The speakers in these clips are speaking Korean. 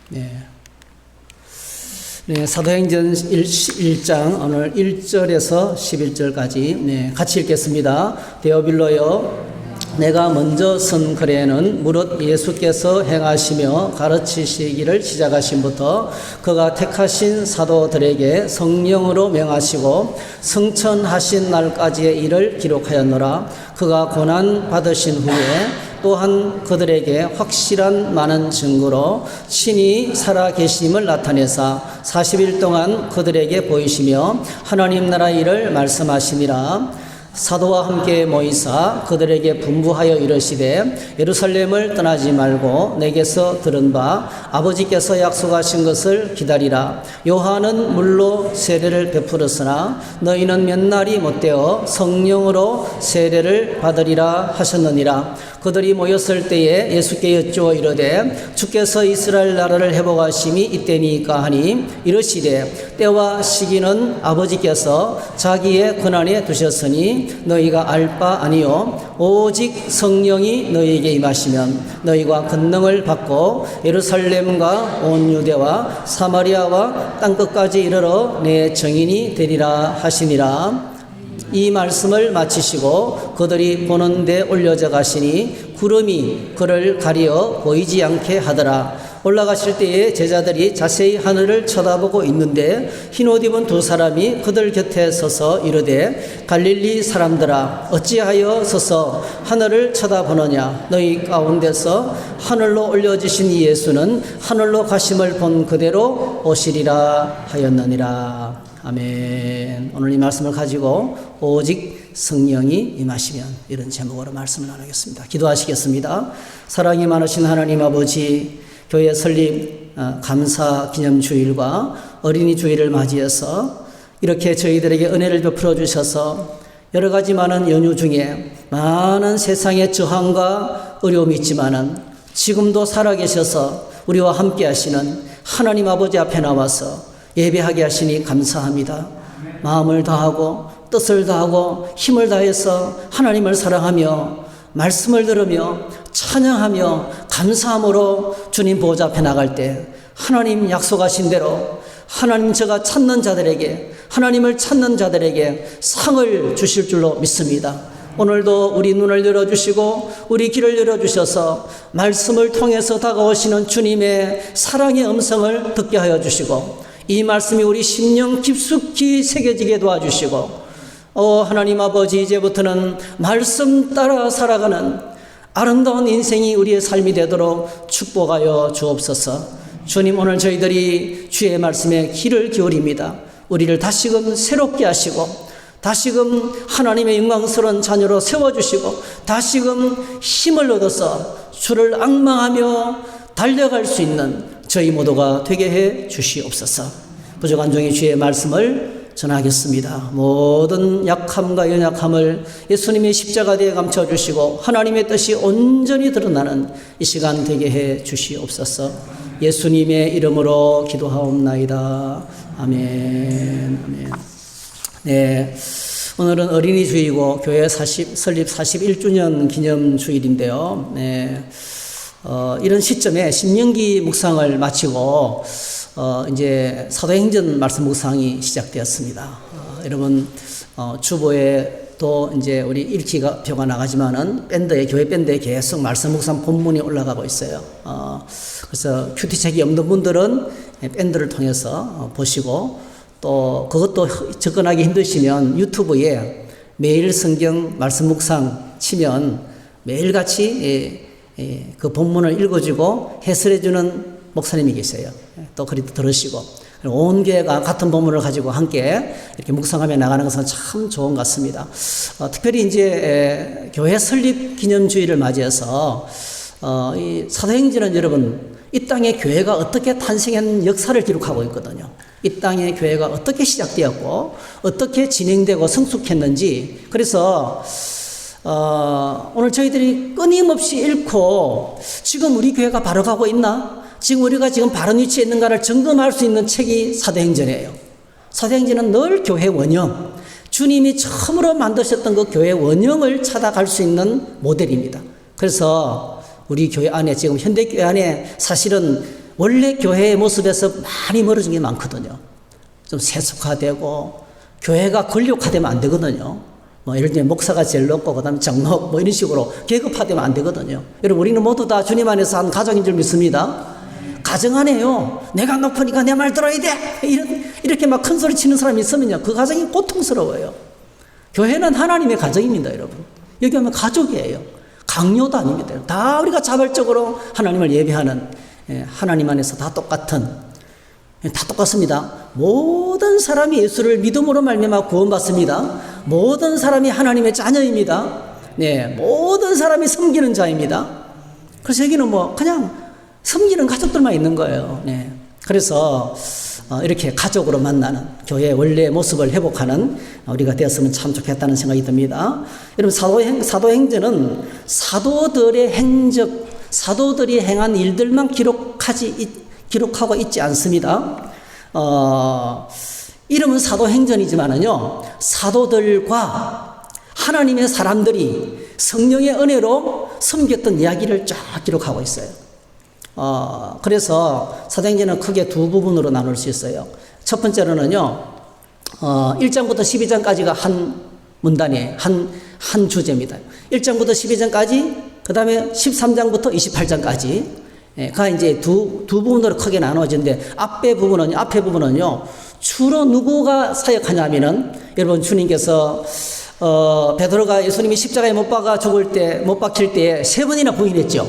네, 사도행전 1장 오늘 1절에서 11절까지 같이 읽겠습니다. 데오빌로여, 내가 먼저 쓴 글에는 무릇 예수께서 행하시며 가르치시기를 시작하신부터 그가 택하신 사도들에게 성령으로 명하시고 성천하신 날까지의 일을 기록하였노라. 그가 고난 받으신 후에 또한 그들에게 확실한 많은 증거로 친히 살아계심을 나타내사 40일 동안 그들에게 보이시며 하나님 나라 일을 말씀하시니라. 사도와 함께 모이사 그들에게 분부하여 이르시되 예루살렘을 떠나지 말고 내게서 들은 바 아버지께서 약속하신 것을 기다리라. 요한은 물로 세례를 베풀었으나 너희는 몇 날이 못되어 성령으로 세례를 받으리라 하셨느니라. 그들이 모였을 때에 예수께 여쭈어 이르되 주께서 이스라엘 나라를 회복하심이 이때니까 하니 이르시되 때와 시기는 아버지께서 자기의 권한에 두셨으니 너희가 알 바 아니요 오직 성령이 너희에게 임하시면 너희가 권능을 받고 예루살렘과 온 유대와 사마리아와 땅끝까지 이르러 내 증인이 되리라 하시니라. 이 말씀을 마치시고 그들이 보는 데 올려져 가시니 구름이 그를 가리어 보이지 않게 하더라. 올라가실 때에 제자들이 자세히 하늘을 쳐다보고 있는데 흰옷 입은 두 사람이 그들 곁에 서서 이르되 갈릴리 사람들아 어찌하여 서서 하늘을 쳐다보느냐. 너희 가운데서 하늘로 올려지신 이 예수는 하늘로 가심을 본 그대로 오시리라 하였느니라. 아멘. 오늘 이 말씀을 가지고 오직 성령이 임하시면 이런 제목으로 말씀을 나누겠습니다. 기도하시겠습니다. 사랑이 많으신 하나님 아버지, 교회 설립 감사 기념 주일과 어린이 주일을 맞이해서 이렇게 저희들에게 은혜를 베풀어 주셔서 여러 가지 많은 연유 중에 많은 세상의 저항과 어려움이 있지만은 지금도 살아계셔서 우리와 함께 하시는 하나님 아버지 앞에 나와서 예배하게 하시니 감사합니다. 마음을 다하고 뜻을 다하고 힘을 다해서 하나님을 사랑하며 말씀을 들으며 찬양하며 감사함으로 주님 보좌 앞에 나갈 때 하나님 약속하신 대로 하나님 제가 찾는 자들에게 하나님을 찾는 자들에게 상을 주실 줄로 믿습니다. 오늘도 우리 눈을 열어주시고 우리 귀를 열어주셔서 말씀을 통해서 다가오시는 주님의 사랑의 음성을 듣게 하여 주시고 이 말씀이 우리 심령 깊숙이 새겨지게 도와주시고 하나님 아버지, 이제부터는 말씀 따라 살아가는 아름다운 인생이 우리의 삶이 되도록 축복하여 주옵소서. 주님, 오늘 저희들이 주의 말씀에 귀를 기울입니다. 우리를 다시금 새롭게 하시고 다시금 하나님의 영광스러운 자녀로 세워주시고 다시금 힘을 얻어서 주를 앙망하며 달려갈 수 있는 저희 모두가 되게 해 주시옵소서. 부족한 종의 주의 말씀을 전하겠습니다. 모든 약함과 연약함을 예수님의 십자가대에 감춰주시고 하나님의 뜻이 온전히 드러나는 이 시간 되게 해 주시옵소서. 예수님의 이름으로 기도하옵나이다. 아멘. 아멘. 네, 오늘은 어린이 주일이고 교회 설립 41주년 기념 주일인데요. 네. 이런 시점에 신명기 묵상을 마치고 이제 사도행전 말씀 묵상이 시작되었습니다. 여러분 주보에 또 이제 우리 읽기가 나가지만은 교회 밴드에 계속 말씀 묵상 본문이 올라가고 있어요. 그래서 큐티책이 없는 분들은 밴드를 통해서 보시고 또 그것도 접근하기 힘드시면 유튜브에 매일 성경 말씀 묵상 치면 매일같이 그 본문을 읽어주고 해설해주는 목사님이 계세요. 또 그리 들으시고 온 교회가 같은 본문을 가지고 함께 이렇게 묵상하며 나가는 것은 참 좋은 것 같습니다. 특별히 이제 교회 설립 기념주의를 맞이해서 이 사도행전은 여러분 이 땅에 교회가 어떻게 탄생한 역사를 기록하고 있거든요. 이 땅에 교회가 어떻게 시작되었고 어떻게 진행되고 성숙했는지. 그래서 오늘 저희들이 끊임없이 읽고 지금 우리 교회가 바로 가고 있나? 지금 우리가 지금 바른 위치에 있는가를 점검할 수 있는 책이 사도행전이에요. 사도행전은 늘 교회 원형, 주님이 처음으로 만드셨던 그 교회 원형을 찾아갈 수 있는 모델입니다. 그래서 우리 교회 안에 지금 현대교회 안에 사실은 원래 교회의 모습에서 많이 멀어진 게 많거든요. 좀 세속화되고 교회가 권력화되면 안 되거든요. 뭐 예를 들면 목사가 제일 높고 그다음에 장로 뭐 이런 식으로 계급화되면 안 되거든요. 여러분 우리는 모두 다 주님 안에서 한 가정인 줄 믿습니다. 가정 안에요. 내가 높으니까 내 말 들어야 돼. 이렇게 막 큰 소리 치는 사람이 있으면요. 그 가정이 고통스러워요. 교회는 하나님의 가정입니다, 여러분. 여기 오면 가족이에요. 강요도 아닙니다. 다 우리가 자발적으로 하나님을 예배하는 하나님 안에서 다 똑같습니다. 모든 사람이 예수를 믿음으로 말미암아 구원받습니다. 모든 사람이 하나님의 자녀입니다. 네, 모든 사람이 섬기는 자입니다. 그래서 여기는 뭐 그냥 섬기는 가족들만 있는 거예요. 네. 그래서 이렇게 가족으로 만나는 교회의 원래의 모습을 회복하는 우리가 되었으면 참 좋겠다는 생각이 듭니다. 여러분 사도행전은 사도들의 행적, 사도들이 행한 일들만 기록하고 있지 않습니다. 이름은 사도행전이지만은요, 사도들과 하나님의 사람들이 성령의 은혜로 섬겼던 이야기를 쫙 기록하고 있어요. 그래서 사도행전은 크게 두 부분으로 나눌 수 있어요. 첫 번째로는요, 1장부터 12장까지가 한 문단이에요. 한 주제입니다. 1장부터 12장까지, 그 다음에 13장부터 28장까지. 가 이제 두 부분으로 크게 나눠지는데, 앞에 부분은요, 주로 누구가 사역하냐면은, 여러분, 주님께서, 베드로가 예수님이 십자가에 못 박힐 때 세 번이나 부인했죠.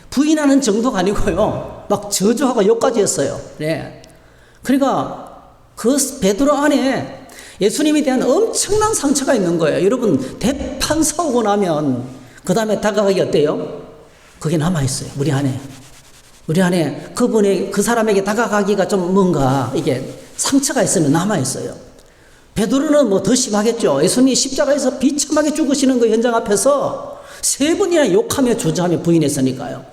부인하는 정도가 아니고요, 막 저주하고 욕까지 했어요. 네. 그러니까, 그 베드로 안에 예수님에 대한 엄청난 상처가 있는 거예요. 여러분, 대판 싸우고 나면, 그 다음에 다가가기 어때요? 그게 남아있어요. 우리 안에 그 사람에게 다가가기가 좀 뭔가 이게 상처가 있으면 남아있어요. 베드로는 뭐 더 심하겠죠. 예수님이 십자가에서 비참하게 죽으시는 그 현장 앞에서 세 번이나 욕하며 저주하며 부인했으니까요.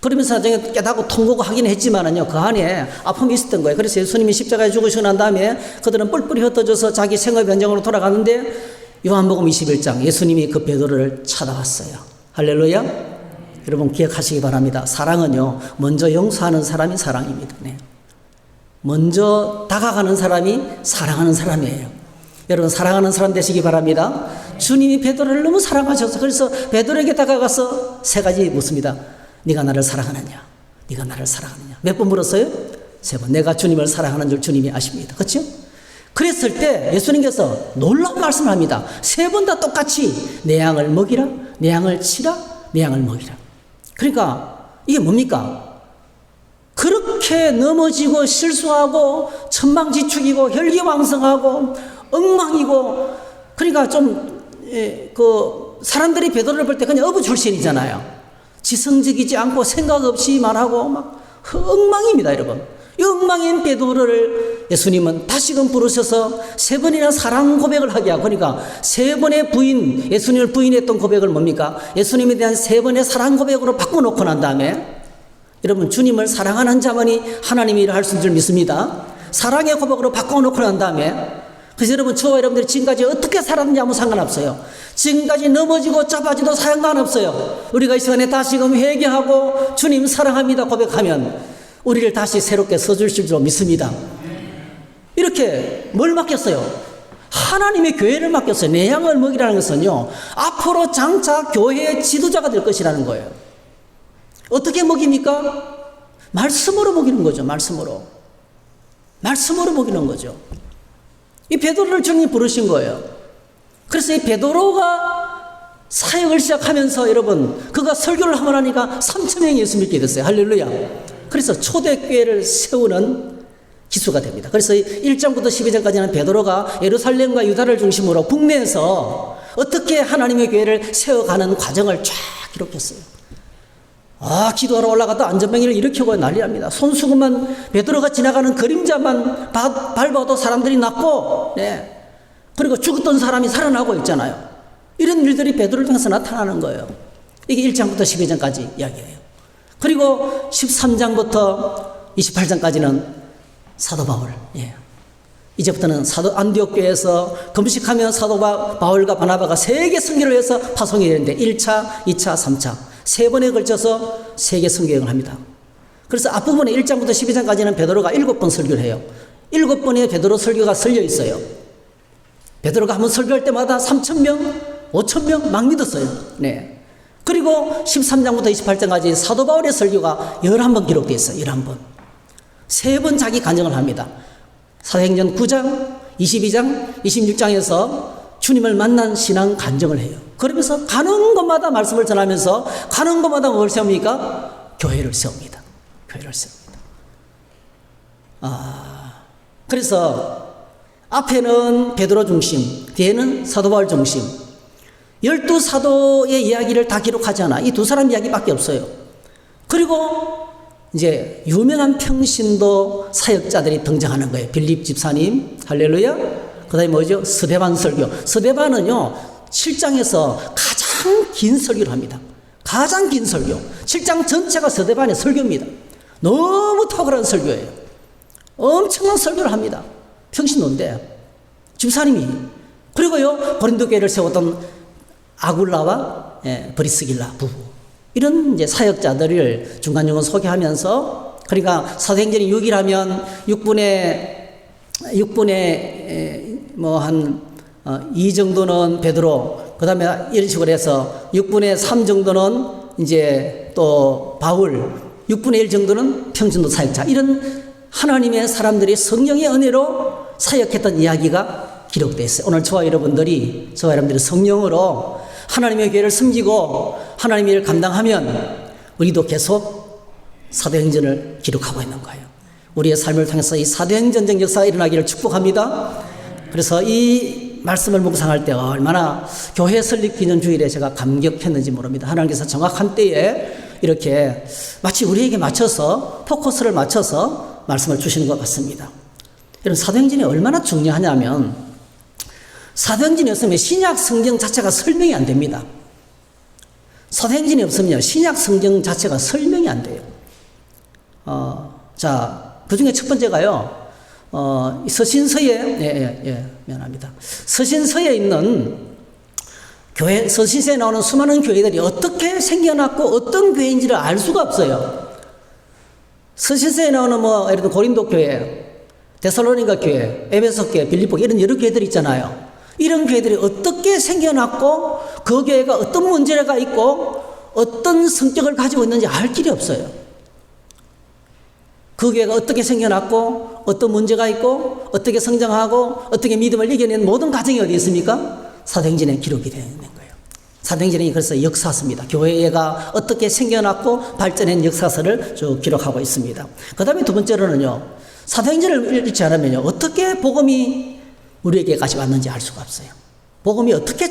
그러면서 나중에 깨닫고 통곡을 하긴 했지만은요, 그 안에 아픔이 있었던 거예요. 그래서 예수님이 십자가에 죽으시고 난 다음에 그들은 뿔뿔이 흩어져서 자기 생업의 현장으로 돌아가는데, 요한복음 21장 예수님이 그 베드로를 찾아왔어요. 할렐루야. 여러분 기억하시기 바랍니다. 사랑은요, 먼저 용서하는 사람이 사랑입니다. 네. 먼저 다가가는 사람이 사랑하는 사람이에요. 여러분 사랑하는 사람 되시기 바랍니다. 주님이 베드로를 너무 사랑하셔서, 그래서 베드로에게 다가가서 세 가지 묻습니다. 네가 나를 사랑하느냐? 네가 나를 사랑하느냐? 몇 번 물었어요? 세 번. 내가 주님을 사랑하는 줄 주님이 아십니다. 그렇죠? 그랬을 때 예수님께서 놀라운 말씀을 합니다. 세 번 다 똑같이 내 양을 먹이라, 내 양을 치라, 내 양을 먹이라. 그러니까 이게 뭡니까? 그렇게 넘어지고 실수하고 천방지축이고 혈기왕성하고 엉망이고, 그러니까 좀 사람들이 베드로를 볼 때 그냥 어부 출신이잖아요. 지성적이지 않고 생각 없이 말하고 막 엉망입니다, 여러분. 이 엉망인 베드로를 예수님은 다시금 부르셔서 세 번이나 사랑 고백을 하게 하고, 그러니까 세 번의 예수님을 부인했던 고백을 뭡니까? 예수님에 대한 세 번의 사랑 고백으로 바꿔놓고 난 다음에, 여러분 주님을 사랑하는 자만이 하나님이 일을 할 수 있는 줄 믿습니다. 사랑의 고백으로 바꿔놓고 난 다음에, 그래서 여러분 저와 여러분들이 지금까지 어떻게 살았는지 아무 상관없어요. 지금까지 넘어지고 짜파지도 상관없어요. 우리가 이 시간에 다시금 회개하고 주님 사랑합니다 고백하면 우리를 다시 새롭게 서주실 줄 믿습니다. 이렇게 뭘 맡겼어요? 하나님의 교회를 맡겼어요. 내 양을 먹이라는 것은요, 앞으로 장차 교회의 지도자가 될 것이라는 거예요. 어떻게 먹입니까? 말씀으로 먹이는 거죠. 말씀으로 먹이는 거죠. 이 베드로를 주님이 부르신 거예요. 그래서 이 베드로가 사역을 시작하면서 여러분, 그가 설교를 하면 하니까 3,000명이 예수 믿게 됐어요. 할렐루야. 그래서 초대교회를 세우는 기수가 됩니다. 그래서 1장부터 12장까지는 베드로가 예루살렘과 유다를 중심으로 북내에서 어떻게 하나님의 교회를 세워가는 과정을 쫙 기록했어요. 기도하러 올라가다 안전병이를 일으키고 난리 납니다. 손수건만, 베드로가 지나가는 그림자만 밟아도 사람들이 낫고, 네. 그리고 죽었던 사람이 살아나고 있잖아요. 이런 일들이 베드로를 통해서 나타나는 거예요. 이게 1장부터 12장까지 이야기예요. 그리고 13장부터 28장까지는 사도 바울. 예. 이제부터는 안디옥 교회에서 금식하며 사도 바울과 바나바가 세계 선교를 해서 파송이 되는데 1차, 2차, 3차 세 번에 걸쳐서 세계 선교행을 합니다. 그래서 앞부분에 1장부터 12장까지는 베드로가 7번 설교를 해요. 7번의 베드로 설교가 설려 있어요. 베드로가 한번 설교할 때마다 3,000명, 5,000명 막 믿었어요. 네. 그리고 13장부터 28장까지 사도 바울의 설교가 11번 기록되어 있어요. 11번. 3번 자기 간증을 합니다. 사도행전 9장, 22장, 26장에서 주님을 만난 신앙 간증을 해요. 그러면서 가는 곳마다 말씀을 전하면서 가는 곳마다 뭘 세웁니까? 교회를 세웁니다. 교회를 세웁니다. 그래서 앞에는 베드로 중심, 뒤에는 사도 바울 중심. 12사도의 이야기를 다 기록하지 않아. 이 두 사람 이야기밖에 없어요. 그리고 이제 유명한 평신도 사역자들이 등장하는 거예요. 빌립 집사님, 할렐루야. 그 다음에 뭐죠? 스데반 설교. 스데반은요, 7장에서 가장 긴 설교를 합니다. 가장 긴 설교. 7장 전체가 스데반의 설교입니다. 너무 탁월한 설교예요. 엄청난 설교를 합니다. 평신도인데, 집사님이. 그리고요, 고린도 교회를 세웠던 아굴라와 브리스길라 부부. 이런 이제 사역자들을 중간중간 소개하면서, 그러니까 사도행전이 6이라면 6분의 뭐 한 2 정도는 베드로, 그 다음에 이런 식으로 해서 6분의 3 정도는 이제 또 바울, 6분의 1 정도는 평신도 사역자. 이런 하나님의 사람들이 성령의 은혜로 사역했던 이야기가 기록되어 있어요. 오늘 저와 여러분들이 성령으로 하나님의 교회를 섬기고 하나님의 일을 감당하면 우리도 계속 사도행전을 기록하고 있는 거예요. 우리의 삶을 통해서 이 사도행전적 역사가 일어나기를 축복합니다. 그래서 이 말씀을 묵상할 때 얼마나 교회 설립 기념 주일에 제가 감격했는지 모릅니다. 하나님께서 정확한 때에 이렇게 마치 우리에게 맞춰서 포커스를 맞춰서 말씀을 주시는 것 같습니다. 여러분, 사도행전이 얼마나 중요하냐면 사도행전이 없으면 신약 성경 자체가 설명이 안 됩니다. 사도행전이 없으면 신약 성경 자체가 설명이 안 돼요. 자, 그 중에 첫 번째가요, 서신서에, 미안합니다. 서신서에 있는 교회, 서신서에 나오는 수많은 교회들이 어떻게 생겨났고 어떤 교회인지를 알 수가 없어요. 서신서에 나오는 예를 들어 고린도 교회, 데살로니가 교회, 에베소 교회, 빌립보 이런 여러 교회들이 있잖아요. 이런 교회들이 어떻게 생겨났고 그 교회가 어떤 문제가 있고 어떤 성격을 가지고 있는지 알 길이 없어요. 그 교회가 어떻게 생겨났고 어떤 문제가 있고 어떻게 성장하고 어떻게 믿음을 이겨낸 모든 과정이 어디 있습니까? 사도행전에 기록이 되어 있는 거예요. 사도행전이 그래서 역사서입니다. 교회가 어떻게 생겨났고 발전한 역사서를 쭉 기록하고 있습니다. 그 다음에 두 번째로는요, 사도행전을 읽지 않으면요, 어떻게 복음이 우리에게까지 왔는지 알 수가 없어요. 복음이 어떻게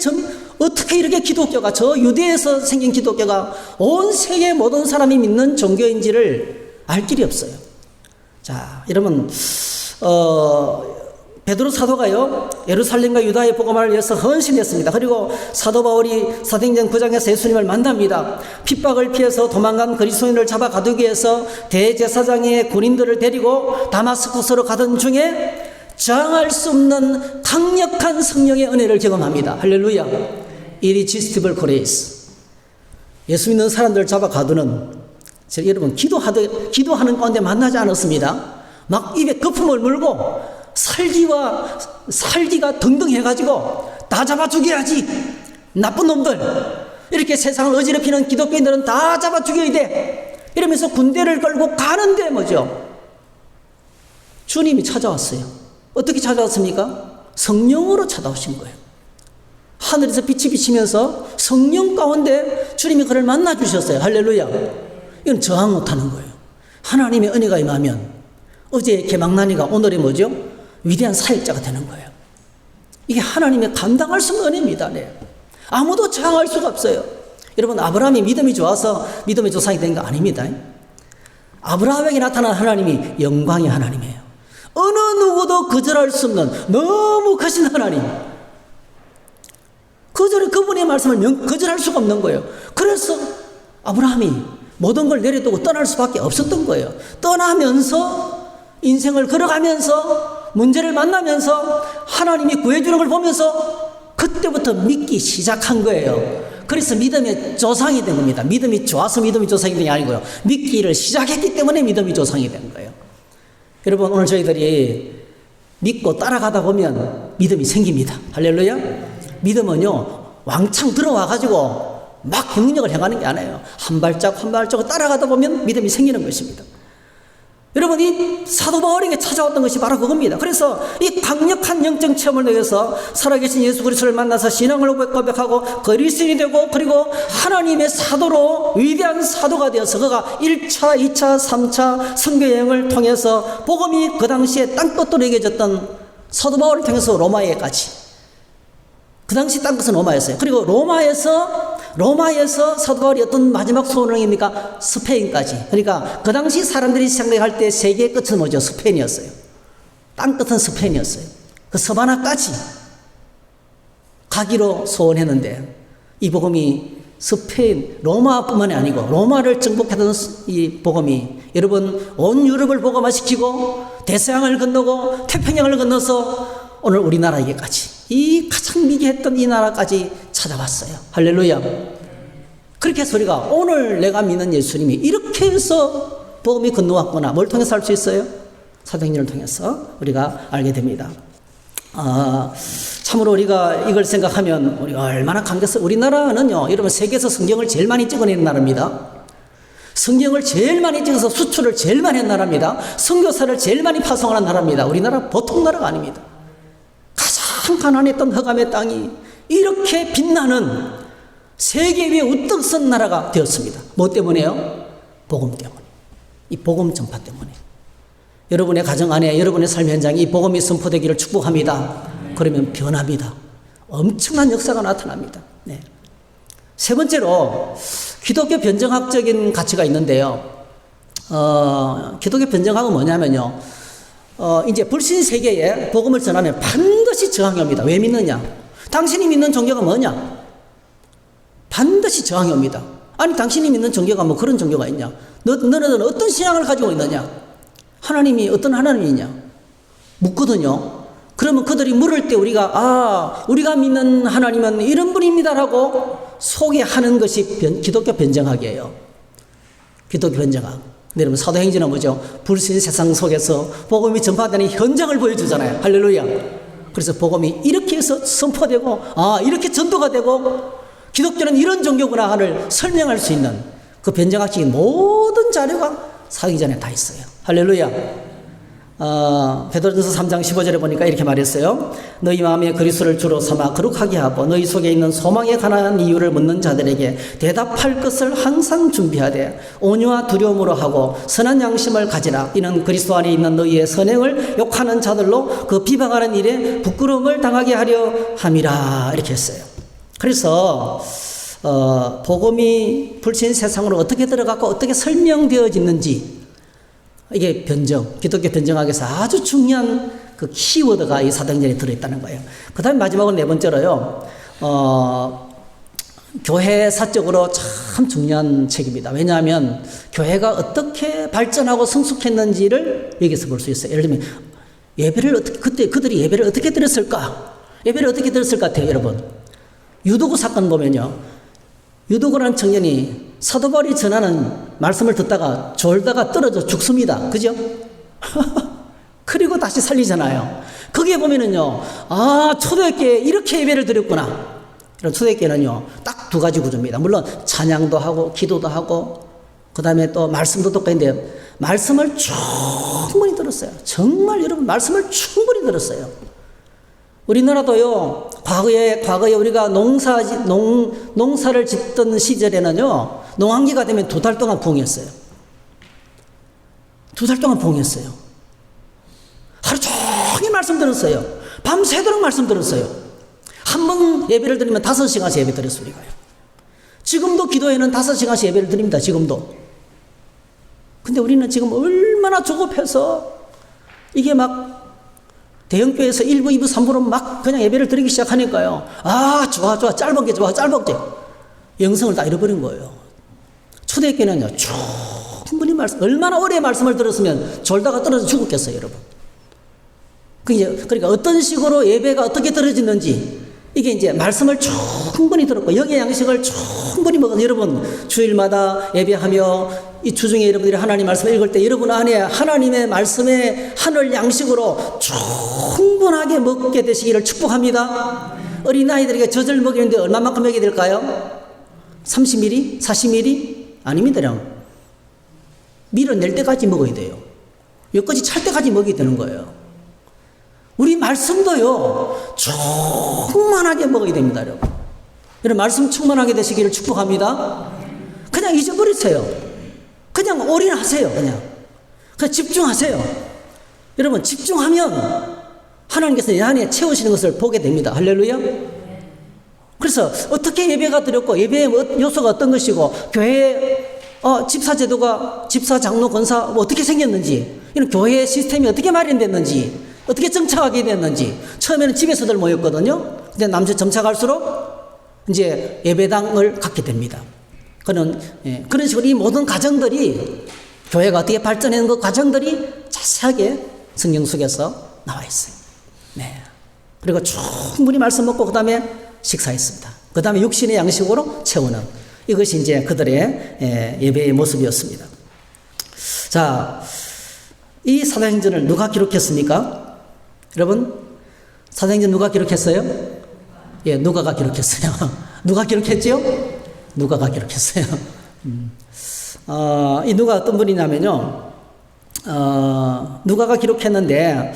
이렇게 기독교가, 저 유대에서 생긴 기독교가 온 세계 모든 사람이 믿는 종교인지를 알 길이 없어요. 자, 여러분, 베드로 사도가요, 예루살렘과 유다의 복음을 위해서 헌신했습니다. 그리고 사도 바울이 사도행전 9장에서 예수님을 만납니다. 핍박을 피해서 도망간 그리스도인을 잡아 가두기 위해서 대제사장의 군인들을 데리고 다마스쿠스로 가던 중에 저항할 수 없는 강력한 성령의 은혜를 경험합니다. 할렐루야. Irresistible grace. 예수 믿는 사람들을 잡아 가두는, 여러분, 기도하는 가운데 만나지 않았습니다. 막 입에 거품을 물고 살기가 등등해가지고 다 잡아 죽여야지, 나쁜 놈들, 이렇게 세상을 어지럽히는 기독교인들은 다 잡아 죽여야 돼, 이러면서 군대를 걸고 가는데 뭐죠? 주님이 찾아왔어요. 어떻게 찾아왔습니까? 성령으로 찾아오신 거예요. 하늘에서 빛이 비치면서 성령 가운데 주님이 그를 만나 주셨어요. 할렐루야. 이건 저항 못하는 거예요. 하나님의 은혜가 임하면 어제의 개망난이가 오늘의 뭐죠? 위대한 사역자가 되는 거예요. 이게 하나님의 감당할 수 없는 은혜입니다. 네. 아무도 저항할 수가 없어요. 여러분, 아브라함이 믿음이 좋아서 믿음의 조상이 된 거 아닙니다. 아브라함에게 나타난 하나님이 영광의 하나님이에요. 어느 누구도 거절할 수 없는 너무 크신 하나님. 그분의 말씀을 거절할 수가 없는 거예요. 그래서 아브라함이 모든 걸 내려두고 떠날 수밖에 없었던 거예요. 떠나면서 인생을 걸어가면서 문제를 만나면서 하나님이 구해주는 걸 보면서 그때부터 믿기 시작한 거예요. 그래서 믿음의 조상이 된 겁니다. 믿음이 좋아서 믿음이 조상이 된 게 아니고요. 믿기를 시작했기 때문에 믿음이 조상이 된 거예요. 여러분, 오늘 저희들이 믿고 따라가다 보면 믿음이 생깁니다. 할렐루야. 믿음은요, 왕창 들어와가지고 막 경력을 행하는 게 아니에요. 한 발짝 한 발짝 따라가다 보면 믿음이 생기는 것입니다. 여러분, 이 사도 바울에게 찾아왔던 것이 바로 그겁니다. 그래서 이 강력한 영적 체험을 통해서 살아계신 예수 그리스도를 만나서 신앙을 고백하고 그리스도인이 되고, 그리고 하나님의 사도로 위대한 사도가 되어서 그가 1차, 2차, 3차 선교여행을 통해서 복음이 그 당시에 땅끝으로 얘기해졌던 사도 바울을 통해서 로마에까지, 그 당시 땅끝은 로마였어요. 그리고 로마에서 사도 바울이 어떤 마지막 소원을 합니까? 스페인까지. 그러니까 그 당시 사람들이 생각할 때 세계의 끝은 뭐죠? 스페인이었어요. 땅끝은 스페인이었어요. 그 서바나까지 가기로 소원했는데 이 복음이 스페인, 로마뿐만이 아니고 로마를 정복했던 이 복음이 여러분 온 유럽을 복음화시키고 대서양을 건너고 태평양을 건너서 오늘 우리나라에게까지, 이 가장 미개했던 이 나라까지 찾아왔어요. 할렐루야. 그렇게 해서 우리가 오늘 내가 믿는 예수님이 이렇게 해서 복음이 건너왔구나. 뭘 통해서 알 수 있어요? 사도행전을 통해서 우리가 알게 됩니다. 참으로 우리가 이걸 생각하면 우리가 얼마나 감격스러워. 우리나라는요, 여러분 세계에서 성경을 제일 많이 찍어내는 나라입니다. 성경을 제일 많이 찍어서 수출을 제일 많이 한 나라입니다. 선교사를 제일 많이 파송하는 나라입니다. 우리나라 보통 나라가 아닙니다. 가장 가난했던 흑암의 땅이 이렇게 빛나는 세계 위에 우뚝 선 나라가 되었습니다. 뭐 때문에요? 복음 때문에. 이 복음 전파 때문에. 여러분의 가정 안에, 여러분의 삶 현장에 이 복음이 선포되기를 축복합니다. 그러면 변합니다. 엄청난 역사가 나타납니다. 네. 세 번째로 기독교 변정학적인 가치가 있는데요. 기독교 변정학은 뭐냐면요, 이제 불신 세계에 복음을 전하면 반드시 저항이 옵니다. 왜 믿느냐? 당신이 믿는 종교가 뭐냐? 반드시 저항이 옵니다. 아니, 당신이 믿는 종교가 뭐 그런 종교가 있냐? 너는 어떤 신앙을 가지고 있느냐? 하나님이 어떤 하나님이냐? 묻거든요. 그러면 그들이 물을 때 우리가 믿는 하나님은 이런 분입니다라고 소개하는 것이 기독교 변정학이에요. 기독교 변정학. 여러분, 사도행전은 뭐죠? 불신 세상 속에서 복음이 전파되는 현장을 보여주잖아요. 할렐루야. 그래서 복음이 이렇게 해서 선포되고, 이렇게 전도가 되고, 기독교는 이런 종교구나를 설명할 수 있는 그 변정학적인 모든 자료가 사도행전에 다 있어요. 할렐루야. 베드로전서 3장 15절에 보니까 이렇게 말했어요. 너희 마음에 그리스도를 주로 삼아 거룩하게 하고 너희 속에 있는 소망에 관한 이유를 묻는 자들에게 대답할 것을 항상 준비하되 온유와 두려움으로 하고 선한 양심을 가지라. 이는 그리스도 안에 있는 너희의 선행을 욕하는 자들로 그 비방하는 일에 부끄러움을 당하게 하려 함이라. 이렇게 했어요. 그래서 복음이 불신 세상으로 어떻게 들어갔고 어떻게 설명되어지는지, 이게 기독교 변정학에서 아주 중요한 그 키워드가 이 사도행전에 들어있다는 거예요. 그 다음에 마지막으로 네 번째로요, 교회사적으로 참 중요한 책입니다. 왜냐하면 교회가 어떻게 발전하고 성숙했는지를 여기서 볼 수 있어요. 예를 들면 그들이 예배를 어떻게 드렸을까? 예배를 어떻게 드렸을 것 같아요, 여러분? 유도구 사건 보면요, 유도구라는 청년이 사도 바울이 전하는 말씀을 듣다가 졸다가 떨어져 죽습니다. 그죠? 그리고 다시 살리잖아요. 거기에 보면은요, 초대교회에 이렇게 예배를 드렸구나. 이런 초대교회는요, 딱 두 가지 구조입니다. 물론 찬양도 하고 기도도 하고 그 다음에 또 말씀도 똑같은데, 말씀을 충분히 들었어요. 정말 여러분, 말씀을 충분히 들었어요. 우리나라도요, 과거에 우리가 농사를 짓던 시절에는요, 농한기가 되면 2달 동안 부흥했어요. 2달 동안 부흥했어요. 하루 종일 말씀 들었어요. 밤새도록 말씀 들었어요. 한 번 예배를 드리면 5시간씩 예배 드렸어요, 우리가요. 지금도 기도회는 5시간씩 예배를 드립니다, 지금도. 근데 우리는 지금 얼마나 조급해서 이게 막 대형교회에서 1부, 2부, 3부로 막 그냥 예배를 드리기 시작하니까요. 좋아. 짧은 게 좋아. 영성을 다 잃어버린 거예요. 초대교회는요, 충분히 얼마나 오래 말씀을 들었으면 졸다가 떨어져 죽었겠어요, 여러분. 그러니까 어떤 식으로 예배가 어떻게 들어지는지, 이게 이제 말씀을 충분히 들었고 여기에 양식을 충분히 먹은 여러분 주일마다 예배하며 이 주중에 여러분들이 하나님 말씀을 읽을 때 여러분 안에 하나님의 말씀의 하늘 양식으로 충분하게 먹게 되시기를 축복합니다. 어린아이들에게 젖을 먹이는데 얼마만큼 먹여야 될까요? 30ml? 40ml? 아닙니다. 밀어낼 때까지 먹어야 돼요. 여기까지 찰 때까지 먹여야 되는 거예요. 우리 말씀도요, 충만하게 먹어야 됩니다, 여러분. 여러분, 말씀 충만하게 되시기를 축복합니다. 그냥 잊어버리세요. 그냥 올인하세요, 그냥 집중하세요. 여러분, 집중하면 하나님께서 내 안에 채우시는 것을 보게 됩니다. 할렐루야. 그래서 어떻게 예배가 드렸고, 예배의 요소가 어떤 것이고, 교회의 집사 제도가, 집사, 장로, 권사, 어떻게 생겼는지, 이런 교회의 시스템이 어떻게 마련됐는지, 어떻게 정착하게 됐는지. 처음에는 집에서들 모였거든요. 근데 남자 점차 갈수록 이제 예배당을 갖게 됩니다. 그런 식으로 이 모든 과정들이, 교회가 어떻게 발전하는 그 과정들이 자세하게 성경 속에서 나와 있어요. 네. 그리고 충분히 말씀 먹고 그 다음에 식사했습니다. 그 다음에 육신의 양식으로 채우는, 이것이 이제 그들의 예배의 모습이었습니다. 자, 이 사도행전을 누가 기록했습니까? 여러분, 사도행전 누가 기록했어요? 예, 누가가 기록했어요. 누가 기록했죠? 누가가 기록했어요. 이 누가 어떤 분이냐면요, 누가가 기록했는데,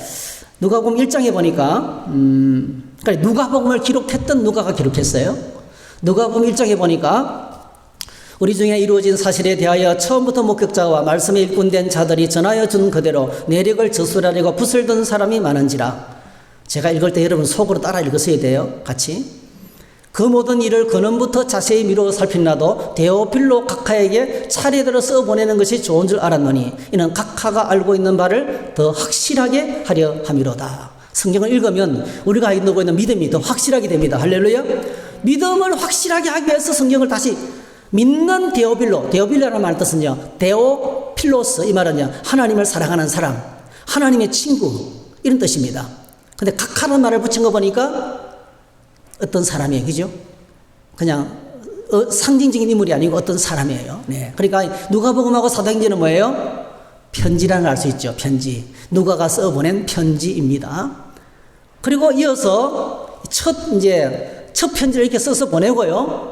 누가복음 1장에 보니까, 그러니까 누가복음을 기록했던 누가가 기록했어요. 누가복음 1장에 보니까, 우리 중에 이루어진 사실에 대하여 처음부터 목격자와 말씀에 일꾼된 자들이 전하여 준 그대로 내력을 저술하려고 붓을 든 사람이 많은지라. 제가 읽을 때 여러분 속으로 따라 읽으셔야 돼요. 같이. 그 모든 일을 근원부터 자세히 미루어 살핀나도 데오필로 각하에게 차례대로 써보내는 것이 좋은 줄 알았노니 이는 각하가 알고 있는 바를 더 확실하게 하려 함이로다. 성경을 읽으면 우리가 알고 있는 믿음이 더 확실하게 됩니다. 할렐루야. 믿음을 확실하게 하기 위해서 성경을 다시 믿는 데오빌로라는 말 뜻은요, 데오필로스, 이 말은요, 하나님을 사랑하는 사람, 하나님의 친구, 이런 뜻입니다. 근데 각하라는 말을 붙인 거 보니까 어떤 사람이에요, 그죠? 그냥 상징적인 인물이 아니고 어떤 사람이에요. 네. 그러니까 누가복음하고 사도행전은 뭐예요? 편지라는 걸 알 수 있죠. 편지. 누가가 써보낸 편지입니다. 그리고 이어서 첫 편지를 이렇게 써서 보내고요.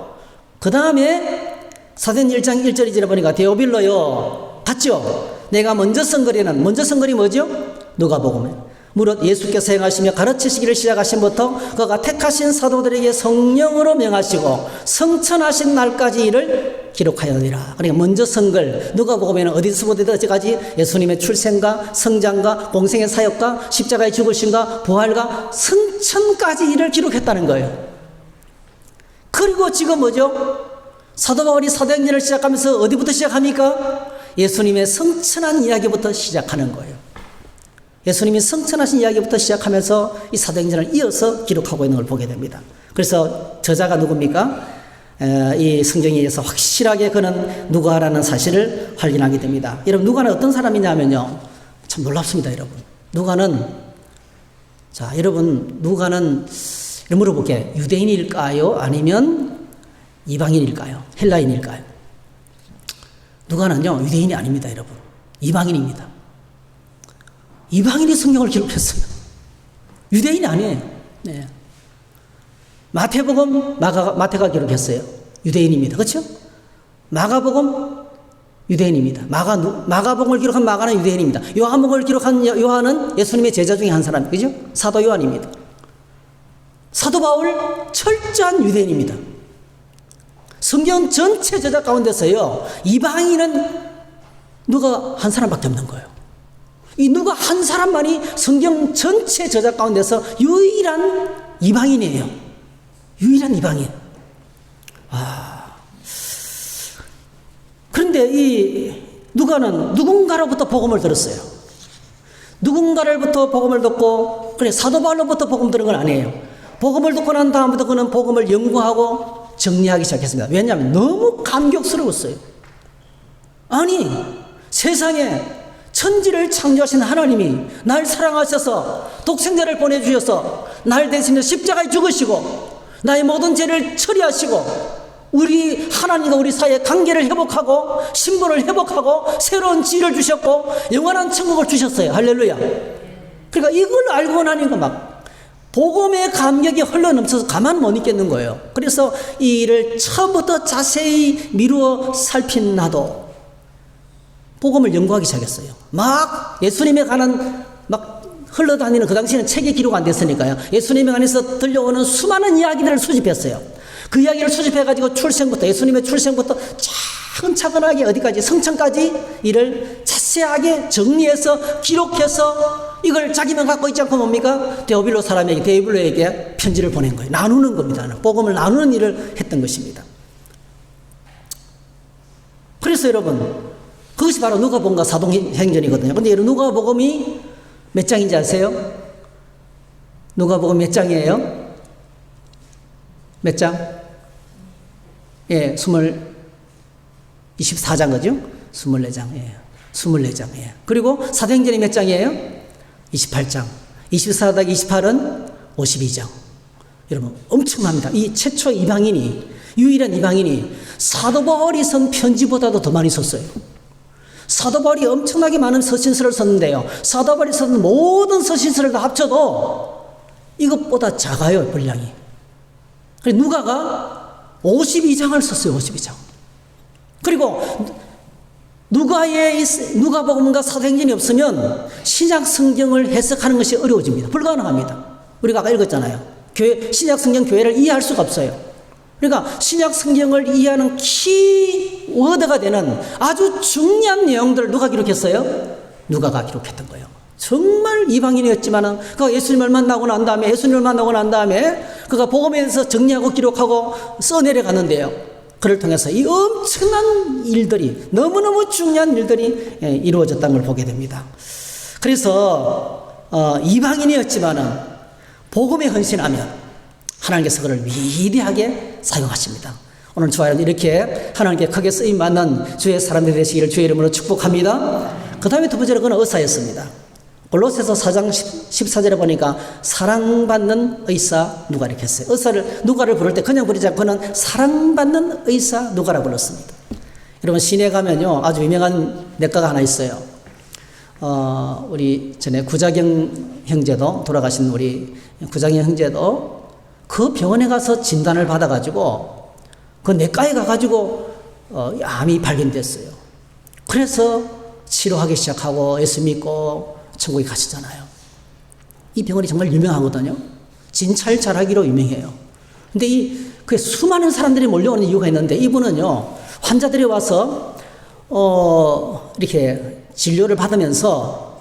그 다음에 사도행전 1장 1절이 지나보니까 데오빌로요, 봤죠? 내가 먼저 쓴 글이 뭐죠? 누가복음에. 무릇 예수께서 행하시며 가르치시기를 시작하신부터 그가 택하신 사도들에게 성령으로 명하시고 성천하신 날까지 이를 기록하였느니라. 그러니까 먼저 쓴 글, 누가복음에는 어디서부터 어디까지 예수님의 출생과 성장과 공생의 사역과 십자가의 죽으심과 부활과 성천까지 이를 기록했다는 거예요. 그리고 지금 뭐죠? 사도 바울이 사도행전을 시작하면서 어디부터 시작합니까? 예수님의 성천한 이야기부터 시작하는 거예요. 예수님이 성천하신 이야기부터 시작하면서 이 사도행전을 이어서 기록하고 있는 걸 보게 됩니다. 그래서 저자가 누굽니까? 이 성경에 의해서 확실하게 그는 누가라는 사실을 확인하게 됩니다. 여러분, 누가는 어떤 사람이냐면요, 참 놀랍습니다. 여러분, 누가는 물어볼게요. 유대인일까요? 아니면 이방인일까요? 헬라인일까요? 누가는요, 유대인이 아닙니다, 여러분. 이방인입니다. 이방인이 성경을 기록했어요. 유대인이 아니에요. 네. 마태복음, 마태가 기록했어요. 유대인입니다. 그렇죠? 마가복음, 유대인입니다. 마가복음을 기록한 마가는 유대인입니다. 요한복음을 기록한 요한은 예수님의 제자 중에 한 사람, 그죠? 사도 요한입니다. 사도 바울, 철저한 유대인입니다. 성경 전체 저자 가운데서요, 이방인은 누가 한 사람밖에 없는 거예요. 이 누가 한 사람만이 성경 전체 저자 가운데서 유일한 이방인이에요. 유일한 이방인. 그런데 이 누가는 누군가로부터 복음을 들었어요. 누군가로부터 복음을 듣고, 그래, 사도 바울로부터 복음 들은 건 아니에요. 복음을 듣고 난 다음부터 그는 복음을 연구하고 정리하기 시작했습니다. 왜냐하면 너무 감격스러웠어요. 아니, 세상에 천지를 창조하신 하나님이 날 사랑하셔서 독생자를 보내주셔서 날 대신에 십자가에 죽으시고 나의 모든 죄를 처리하시고 우리 하나님과 우리 사이의 관계를 회복하고 신분을 회복하고 새로운 지혜를 주셨고 영원한 천국을 주셨어요. 할렐루야. 그러니까 이걸 알고 나니까 막 복음의 감격이 흘러넘쳐서 가만 못 있겠는 거예요. 그래서 이 일을 처음부터 자세히 미루어 살핀 나도 복음을 연구하기 시작했어요. 막 예수님에 관한 막 흘러다니는, 그 당시에는 책에 기록 안 됐으니까요. 예수님에 관해서 들려오는 수많은 이야기들을 수집했어요. 그 이야기를 수집해가지고 출생부터, 예수님의 출생부터 차근차근하게 어디까지, 성천까지 이를 자세하게 정리해서 기록해서 이걸 자기만 갖고 있지 않고 뭡니까? 데오빌로 사람에게, 데오빌로에게 편지를 보낸 거예요. 나누는 겁니다. 복음을 나누는 일을 했던 것입니다. 그래서 여러분, 그것이 바로 누가복음과 사도행전이거든요. 근데 여러분, 누가복음이 몇 장인지 아세요? 누가복음 몇 장이에요? 몇 장? 예, 24장, 그죠? 24장, 예. 24장, 예. 그리고 사도행전이 몇 장이에요? 28장. 24당 28은 52장. 여러분, 엄청납니다. 이 최초 이방인이, 유일한 이방인이 사도 바울이 쓴 편지보다도 더 많이 썼어요. 사도 바울이 엄청나게 많은 서신서를 썼는데요. 사도 바울이 쓴 모든 서신서를 다 합쳐도 이것보다 작아요, 분량이. 그래서 누가가 52장을 썼어요, 52장. 그리고 누가복음과 사도행전이 없으면 신약 성경을 해석하는 것이 어려워집니다. 불가능합니다. 우리가 아까 읽었잖아요. 신약 성경 교회를 이해할 수가 없어요. 그러니까 신약 성경을 이해하는 키워드가 되는 아주 중요한 내용들을 누가 기록했어요? 누가가 기록했던 거예요. 정말 이방인이었지만은 그가 예수님을 만나고 난 다음에 그가 복음에 대해서 정리하고 기록하고 써내려가는데요. 그를 통해서 이 엄청난 일들이, 너무너무 중요한 일들이 이루어졌다는 걸 보게 됩니다. 그래서 이방인이었지만은 복음에 헌신하면 하나님께서 그를 위대하게 사용하십니다. 오늘 저와 여러분 이렇게 하나님께 크게 쓰임 받는 주의 사람들이 되시기를 주의 이름으로 축복합니다. 그 다음에 두 번째로 그는 의사였습니다. 골로새서 4장 14절에 보니까 사랑받는 의사 누가 이렇게 했어요. 의사를, 누가를 부를 때 그냥 부르지 않고 그는 사랑받는 의사 누가라 불렀습니다. 여러분 시내 가면요 아주 유명한 내과가 하나 있어요. 우리 전에 구자경 형제도, 돌아가신 우리 구자경 형제도 그 병원에 가서 진단을 받아가지고 그 내과에 가가지고 암이 발견됐어요. 그래서 치료하기 시작하고 예수 믿고 천국에 가시잖아요. 이 병원이 정말 유명하거든요. 진찰 잘하기로 유명해요. 근데 그 수많은 사람들이 몰려오는 이유가 있는데 이분은요 환자들이 와서 이렇게 진료를 받으면서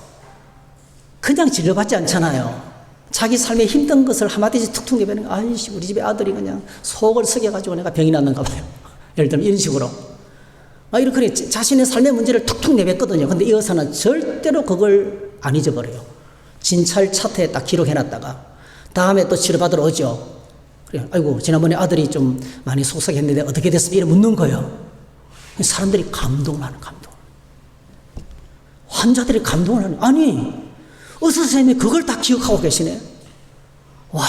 그냥 진료받지 않잖아요. 자기 삶에 힘든 것을 한마디씩 툭툭 내뱉는 거. 아이씨, 우리 집에 아들이 그냥 속을 썩여가지고 내가 병이 났는가 봐요. 예를 들면 이런 식으로. 이렇게 자신의 삶의 문제를 툭툭 내뱉거든요. 근데 이 의사는 절대로 그걸 안 잊어버려요. 진찰 차트에 딱 기록해놨다가 다음에 또 치료받으러 오죠. 그래, 아이고, 지난번에 아들이 좀 많이 속썩했는데 어떻게 됐습니까? 이래 묻는 거예요. 사람들이 감동을 하는 감동. 환자들이 감동을 하는, 아니, 의사 선생님이 그걸 다 기억하고 계시네. 와,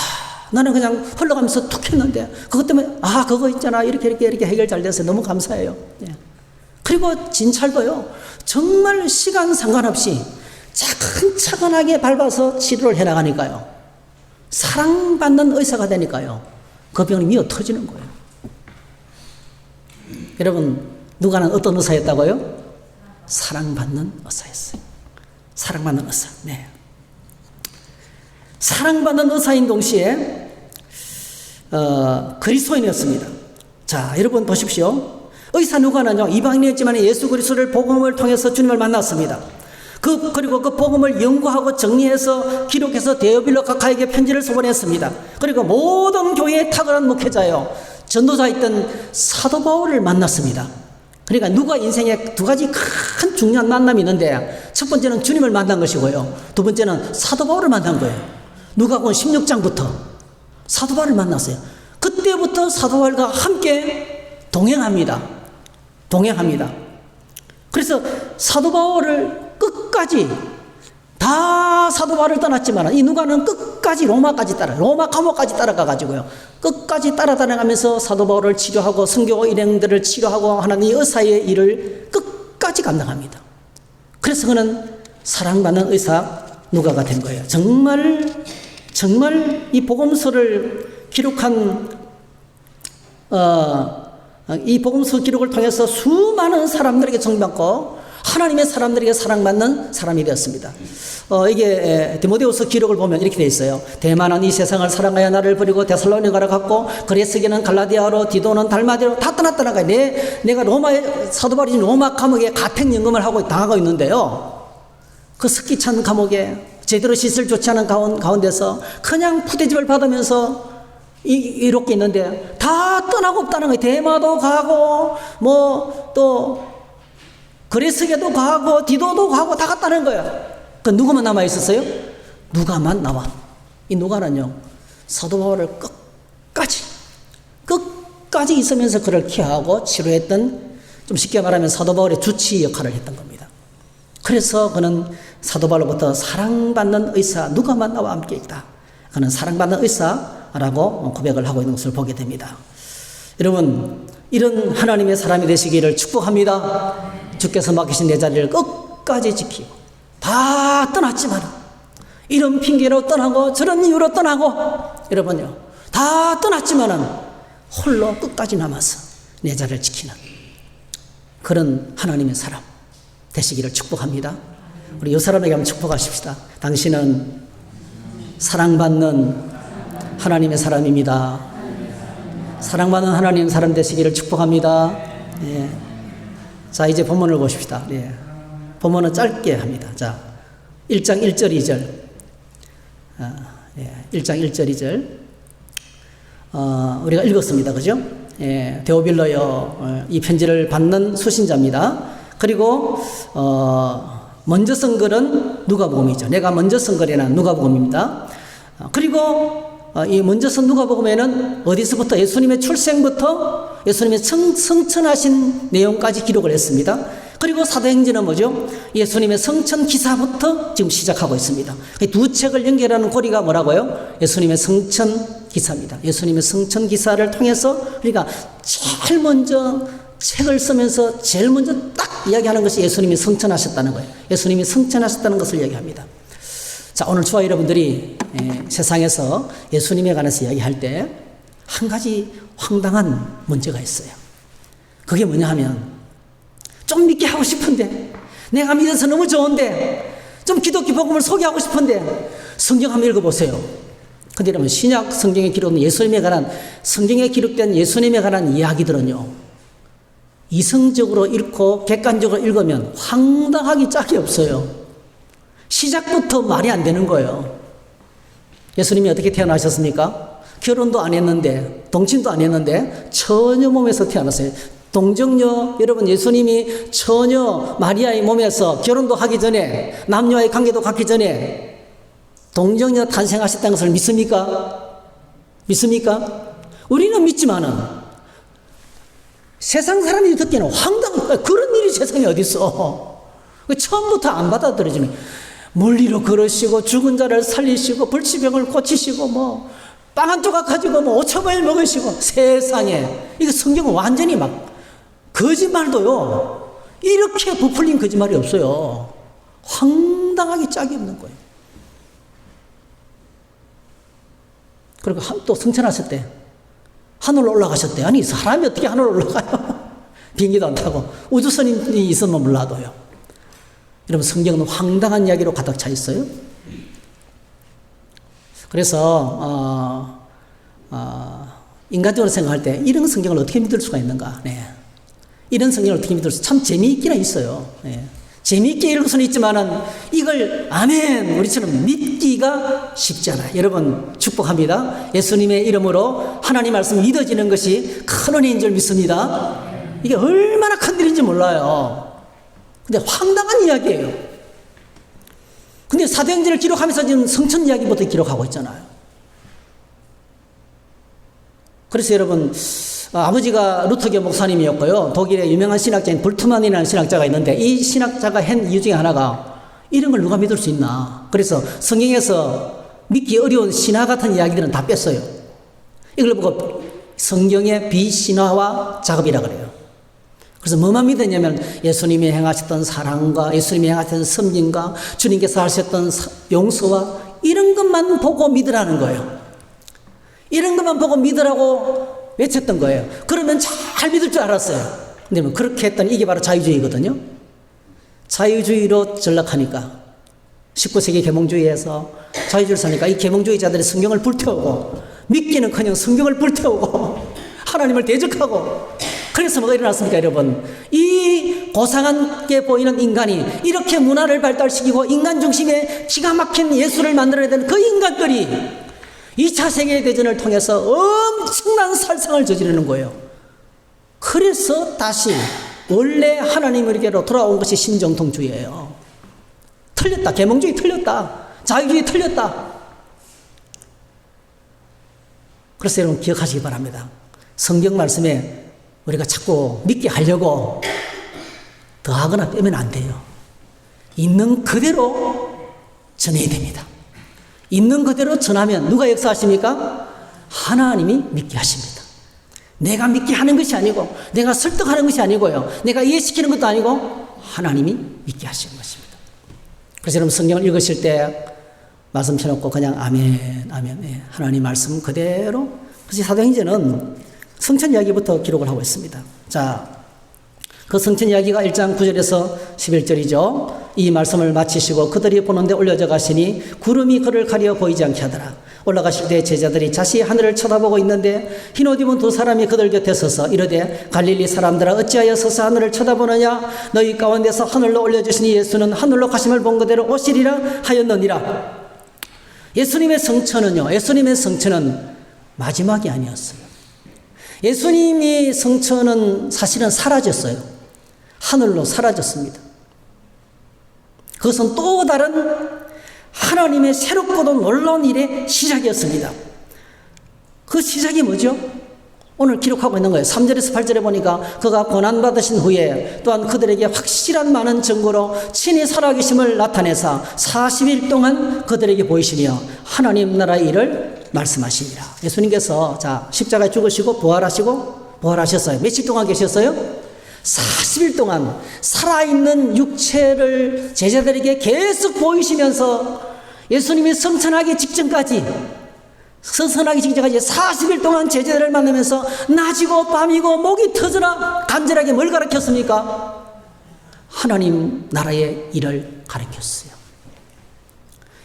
나는 그냥 흘러가면서 툭 했는데 그것 때문에 그거 있잖아 이렇게 해결 잘 돼서 너무 감사해요. 예. 그리고 진찰도요 정말 시간 상관없이 차근차근하게 밟아서 치료를 해나가니까요 사랑받는 의사가 되니까요 그 병이 미어 터지는 거예요. 여러분 누가는 어떤 의사였다고요? 사랑받는 의사였어요. 사랑받는 의사. 네. 사랑받는 의사인 동시에 그리스도인이었습니다. 자, 여러분 보십시오. 의사 누가는요 이방인이었지만 예수 그리스도를 복음을 통해서 주님을 만났습니다. 그리고 그 복음을 연구하고 정리해서 기록해서 데오빌로 각하에게 편지를 보냈습니다. 그리고 모든 교회의 탁월한 목회자요 전도자였던 사도 바울을 만났습니다. 그러니까 누가 인생에 두 가지 큰 중요한 만남이 있는데 첫 번째는 주님을 만난 것이고요 두 번째는 사도 바울을 만난 거예요. 누가복음 16장부터 사도 바울을 만났어요. 그때부터 사도 바울과 함께 동행합니다. 그래서 사도 바울을 끝까지 다 다 사도 바울을 떠났지만 이 누가는 끝까지 로마 감옥까지 따라가가지고요. 끝까지 따라다녀가면서 사도 바울을 치료하고 선교 일행들을 치료하고 하나님의 의사의 일을 끝까지 감당합니다. 그래서 그는 사랑받는 의사 누가가 된 거예요. 정말 이 복음서를 기록한 이 복음서 기록을 통해서 수많은 사람들에게 정받고 하나님의 사람들에게 사랑받는 사람이 되었습니다. 이게 디모데후서 기록을 보면 이렇게 되어 있어요. 대만은 이 세상을 사랑하여 나를 버리고 데살로니가로 갔고 그레스게는 갈라디아로 디도는 달마디로 다 떠났더라가 내가 로마의 사도 바울이 로마 감옥에 가택연금을 하고 당하고 있는데요. 그 습기 찬 감옥에 제대로 시설 좋지 않은 가운데서 그냥 푸대집을 받으면서 이렇게 있는데 다 떠나고 없다는 거예요. 대마도 가고 뭐 또 그레스게도 가고 디도도 가고 다 갔다는 거예요. 그 누구만 남아 있었어요? 누가만 남아. 이 누가는요 사도 바울을 끝까지 있으면서 그를 케어하고 치료했던, 좀 쉽게 말하면 사도 바울의 주치 역할을 했던 겁니다. 그래서 그는 사도 바울로부터 사랑받는 의사 누가만 나와 함께 있다. 그는 사랑받는 의사라고 고백을 하고 있는 것을 보게 됩니다. 여러분, 이런 하나님의 사람이 되시기를 축복합니다. 주께서 맡기신 내 자리를 끝까지 지키고 다 떠났지만 이런 핑계로 떠나고 저런 이유로 떠나고 여러분요 다 떠났지만은 홀로 끝까지 남아서 내 자리를 지키는 그런 하나님의 사람 되시기를 축복합니다. 우리 이 사람에게 한번 축복하십시다. 당신은 사랑받는 하나님의 사람입니다. 사랑받는 하나님 사람 되시기를 축복합니다. 예. 자, 이제 본문을 보십시다. 예. 본문은 짧게 합니다. 자, 1장 1절 2절. 1장 1절 2절. 우리가 읽었습니다. 그죠? 예. 데오빌로여, 이 편지를 받는 수신자입니다. 그리고, 먼저 쓴 글은 누가복음이죠. 내가 먼저 쓴 글에는 누가복음입니다. 그리고 이 먼저 쓴 누가복음에는 어디서부터 예수님의 출생부터 예수님의 성천하신 내용까지 기록을 했습니다. 그리고 사도행전은 뭐죠? 예수님의 성천 기사부터 지금 시작하고 있습니다. 두 책을 연결하는 고리가 뭐라고요? 예수님의 성천 기사입니다. 예수님의 성천 기사를 통해서 우리가 제일 먼저 책을 쓰면서 제일 먼저 딱 이야기하는 것이 예수님이 성천하셨다는 거예요. 예수님이 성천하셨다는 것을 이야기합니다. 자, 오늘 저와 여러분들이 세상에서 예수님에 관해서 이야기할 때 한 가지 황당한 문제가 있어요. 그게 뭐냐 하면 좀 믿게 하고 싶은데 내가 믿어서 너무 좋은데 좀 기독교 복음을 소개하고 싶은데 성경 한번 읽어보세요. 근데 여러분 신약 성경에 기록된 예수님에 관한 성경에 기록된 예수님에 관한 이야기들은요 이성적으로 읽고 객관적으로 읽으면 황당하기 짝이 없어요. 시작부터 말이 안 되는 거예요. 예수님이 어떻게 태어나셨습니까? 결혼도 안 했는데 동친도 안 했는데 처녀 몸에서 태어났어요. 동정녀 여러분 예수님이 처녀 마리아의 몸에서 결혼도 하기 전에 남녀와의 관계도 갖기 전에 동정녀 탄생하셨다는 것을 믿습니까? 믿습니까? 우리는 믿지만은 세상 사람들이 듣기에는 황당한 그런 일이 세상에 어디 있어? 처음부터 안 받아들여지는 물리로 걸으시고 죽은 자를 살리시고 불치병을 고치시고 뭐 빵 한 조각 가지고 뭐 5,000번을 먹으시고 세상에 이거 성경은 완전히 막 거짓말도요 이렇게 부풀린 거짓말이 없어요. 황당하게 짝이 없는 거예요. 그리고 또 성천하실 때 하늘로 올라가셨대. 아니 사람이 어떻게 하늘로 올라가요? 비행기도 안 타고 우주선이 있으면 몰라도요. 여러분 성경은 황당한 이야기로 가득 차 있어요. 그래서 인간적으로 생각할 때 이런 성경을 어떻게 믿을 수가 있는가? 네. 이런 성경을 어떻게 믿을 수? 참 재미있기는 있어요. 네. 재미있게 읽을 수는 있지만은 이걸 아멘 우리처럼 믿기가 쉽지 않아요. 여러분 축복합니다. 예수님의 이름으로 하나님 말씀 믿어지는 것이 큰 은혜인 줄 믿습니다. 이게 얼마나 큰 일인지 몰라요. 근데 황당한 이야기예요. 근데 사도행전을 기록하면서 지금 성천 이야기부터 기록하고 있잖아요. 그래서 여러분 아버지가 루터교 목사님이었고요. 독일의 유명한 신학자인 볼트만이라는 신학자가 있는데 이 신학자가 한 이유 중에 하나가 이런 걸 누가 믿을 수 있나? 그래서 성경에서 믿기 어려운 신화 같은 이야기들은 다 뺐어요. 이걸 보고 성경의 비신화화 작업이라 그래요. 그래서 뭐만 믿었냐면 예수님이 행하셨던 사랑과 예수님이 행하셨던 섬김과 주님께서 하셨던 용서와 이런 것만 보고 믿으라는 거예요. 이런 것만 보고 믿으라고 외쳤던 거예요. 그러면 잘 믿을 줄 알았어요. 근데 뭐 그렇게 했더니 이게 바로 자유주의거든요. 자유주의로 전락하니까 19세기 계몽주의에서 자유주의를 사니까 이 계몽주의자들이 성경을 불태우고 믿기는커녕 성경을 불태우고 하나님을 대적하고 그래서 뭐가 일어났습니까 여러분? 이 고상하게 보이는 인간이 이렇게 문화를 발달시키고 인간 중심의 기가 막힌 예술을 만들어야 되는 그 인간들이 2차 세계대전을 통해서 엄청난 살상을 저지르는 거예요. 그래서 다시 원래 하나님에게로 돌아온 것이 신정통주의예요. 틀렸다. 계몽주의 틀렸다. 자유주의 틀렸다. 그래서 여러분 기억하시기 바랍니다. 성경 말씀에 우리가 자꾸 믿게 하려고 더하거나 빼면 안 돼요. 있는 그대로 전해야 됩니다. 있는 그대로 전하면 누가 역사하십니까? 하나님이 믿게 하십니다. 내가 믿게 하는 것이 아니고 내가 설득하는 것이 아니고요. 내가 이해시키는 것도 아니고 하나님이 믿게 하시는 것입니다. 그래서 여러분 성경을 읽으실 때 말씀 펴놓고 그냥 아멘 아멘 네. 하나님 말씀 그대로. 그래서 사도행전은 성천 이야기부터 기록을 하고 있습니다. 자, 그 성천 이야기가 1장 9절에서 11절이죠. 이 말씀을 마치시고 그들이 보는 데 올려져 가시니 구름이 그를 가려 보이지 않게 하더라. 올라가실 때 제자들이 자시 하늘을 쳐다보고 있는데 흰옷 입은 두 사람이 그들 곁에 서서 이르되 갈릴리 사람들아 어찌하여 서서 하늘을 쳐다보느냐 너희 가운데서 하늘로 올려주시니 예수는 하늘로 가심을 본 그대로 오시리라 하였느니라. 예수님의 성천은 마지막이 아니었어요. 예수님이 성천은 사실은 사라졌어요. 하늘로 사라졌습니다. 그것은 또 다른 하나님의 새롭고도 놀라운 일의 시작이었습니다. 그 시작이 뭐죠? 오늘 기록하고 있는 거예요. 3절에서 8절에 보니까 그가 고난받으신 후에 또한 그들에게 확실한 많은 증거로 친히 살아계심을 나타내사 40일 동안 그들에게 보이시며 하나님 나라의 일을 말씀하시니라. 예수님께서 십자가에 죽으시고 부활하셨어요. 며칠 동안 계셨어요? 40일 동안 살아있는 육체를 제자들에게 계속 보이시면서 예수님이 성천하기 직전까지 40일 동안 제자들을 만나면서 낮이고 밤이고 목이 터져라 간절하게 뭘 가르쳤습니까? 하나님 나라의 일을 가르쳤어요.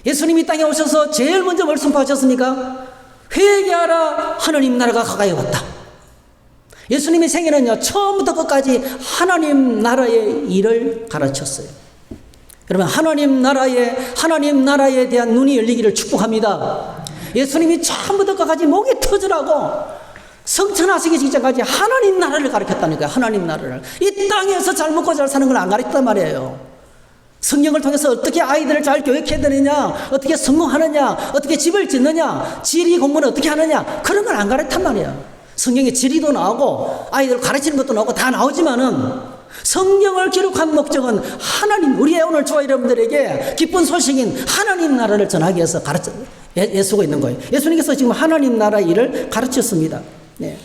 예수님이 땅에 오셔서 제일 먼저 뭘 선포하셨습니까? 회개하라 하나님 나라가 가까이 왔다. 예수님의 생애는요 처음부터 끝까지 하나님 나라의 일을 가르쳤어요. 여러분 하나님 나라에 대한 눈이 열리기를 축복합니다. 예수님이 처음부터 끝까지 목이 터지라고 성천하시기 직전까지 하나님 나라를 가르쳤다니까요. 하나님 나라를. 이 땅에서 잘 먹고 잘 사는 걸 안 가르쳤단 말이에요. 성경을 통해서 어떻게 아이들을 잘 교육해야 되느냐, 어떻게 성공하느냐, 어떻게 집을 짓느냐, 지리 공부는 어떻게 하느냐, 그런 걸 안 가르쳤단 말이에요. 성경에 지리도 나오고 아이들 가르치는 것도 나오고 다 나오지만은 성경을 기록한 목적은 하나님, 우리의 오늘 저와 여러분들에게 기쁜 소식인 하나님 나라를 전하기 위해서 애쓰고 있는 거예요. 예수님께서 지금 하나님 나라 일을 가르쳤습니다. 네.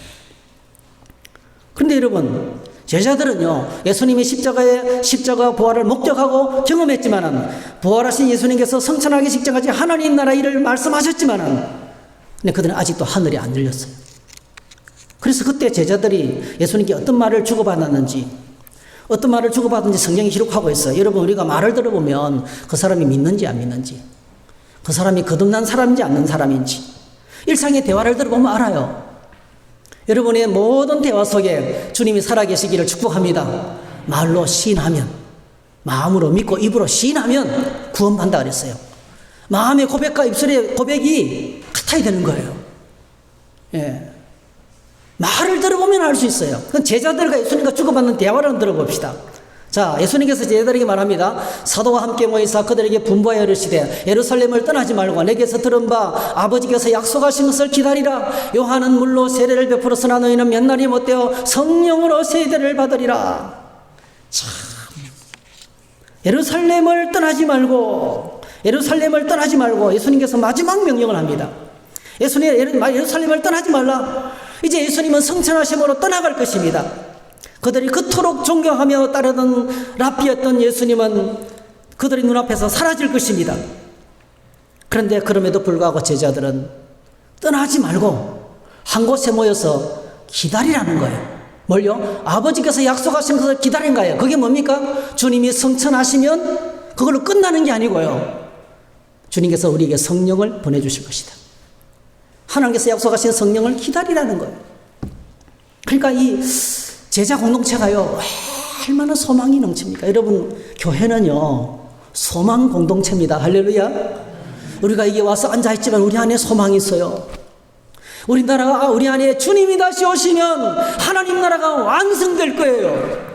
그런데 여러분, 제자들은요, 예수님이 십자가 부활을 목격하고 경험했지만은, 부활하신 예수님께서 성천하기 직전까지 하나님 나라 일을 말씀하셨지만은, 근데 그들은 아직도 하늘이 안 열렸어요. 그래서 그때 제자들이 예수님께 어떤 말을 주고받았는지 성경이 기록하고 있어요. 여러분, 우리가 말을 들어보면 그 사람이 믿는지 안 믿는지, 그 사람이 거듭난 사람인지 안 난 사람인지, 일상의 대화를 들어보면 알아요. 여러분의 모든 대화 속에 주님이 살아계시기를 축복합니다. 말로 시인하면, 마음으로 믿고 입으로 시인하면 구원받는다 그랬어요. 마음의 고백과 입술의 고백이 같아야 되는 거예요. 예. 말을 들어보면 알 수 있어요. 그럼 제자들과 예수님과 주고받는 대화를 한번 들어봅시다. 자, 예수님께서 제자들에게 말합니다. 사도와 함께 모이사 그들에게 분부하여 이르시되 예루살렘을 떠나지 말고 내게서 들은 바 아버지께서 약속하신 것을 기다리라. 요한은 물로 세례를 베풀었으나 너희는 몇 날이 못되어 성령으로 세례를 받으리라. 참, 예루살렘을 떠나지 말고, 예루살렘을 떠나지 말고 예수님께서 마지막 명령을 합니다. 예루살렘을 떠나지 말라. 이제 예수님은 성천하심으로 떠나갈 것입니다. 그들이 그토록 존경하며 따르던 랍비였던 예수님은 그들의 눈앞에서 사라질 것입니다. 그런데 그럼에도 불구하고 제자들은 떠나지 말고 한 곳에 모여서 기다리라는 거예요. 뭘요? 아버지께서 약속하신 것을 기다린 거예요. 그게 뭡니까? 주님이 성천하시면 그걸로 끝나는 게 아니고요. 주님께서 우리에게 성령을 보내주실 것이다. 하나님께서 약속하신 성령을 기다리라는 거예요. 그러니까 이 제자 공동체가요, 얼마나 소망이 넘칩니까? 여러분, 교회는요, 소망 공동체입니다. 할렐루야. 우리가 이게 와서 앉아있지만 우리 안에 소망이 있어요. 우리나라가 우리 안에 주님이 다시 오시면 하나님 나라가 완성될 거예요.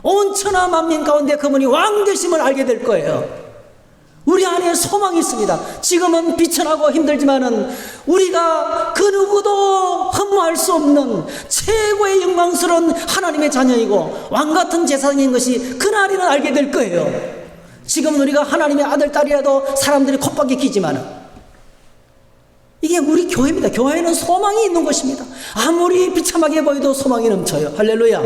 온 천하 만민 가운데 그분이 왕 되심을 알게 될 거예요. 우리 안에 소망이 있습니다. 지금은 비천하고 힘들지만은 우리가 그 누구도 흠모할 수 없는 최고의 영광스러운 하나님의 자녀이고 왕 같은 제사장인 것이 그날에는 알게 될 거예요. 지금은 우리가 하나님의 아들, 딸이라도 사람들이 콧방귀 끼지만은 이게 우리 교회입니다. 교회는 소망이 있는 것입니다. 아무리 비참하게 보여도 소망이 넘쳐요. 할렐루야.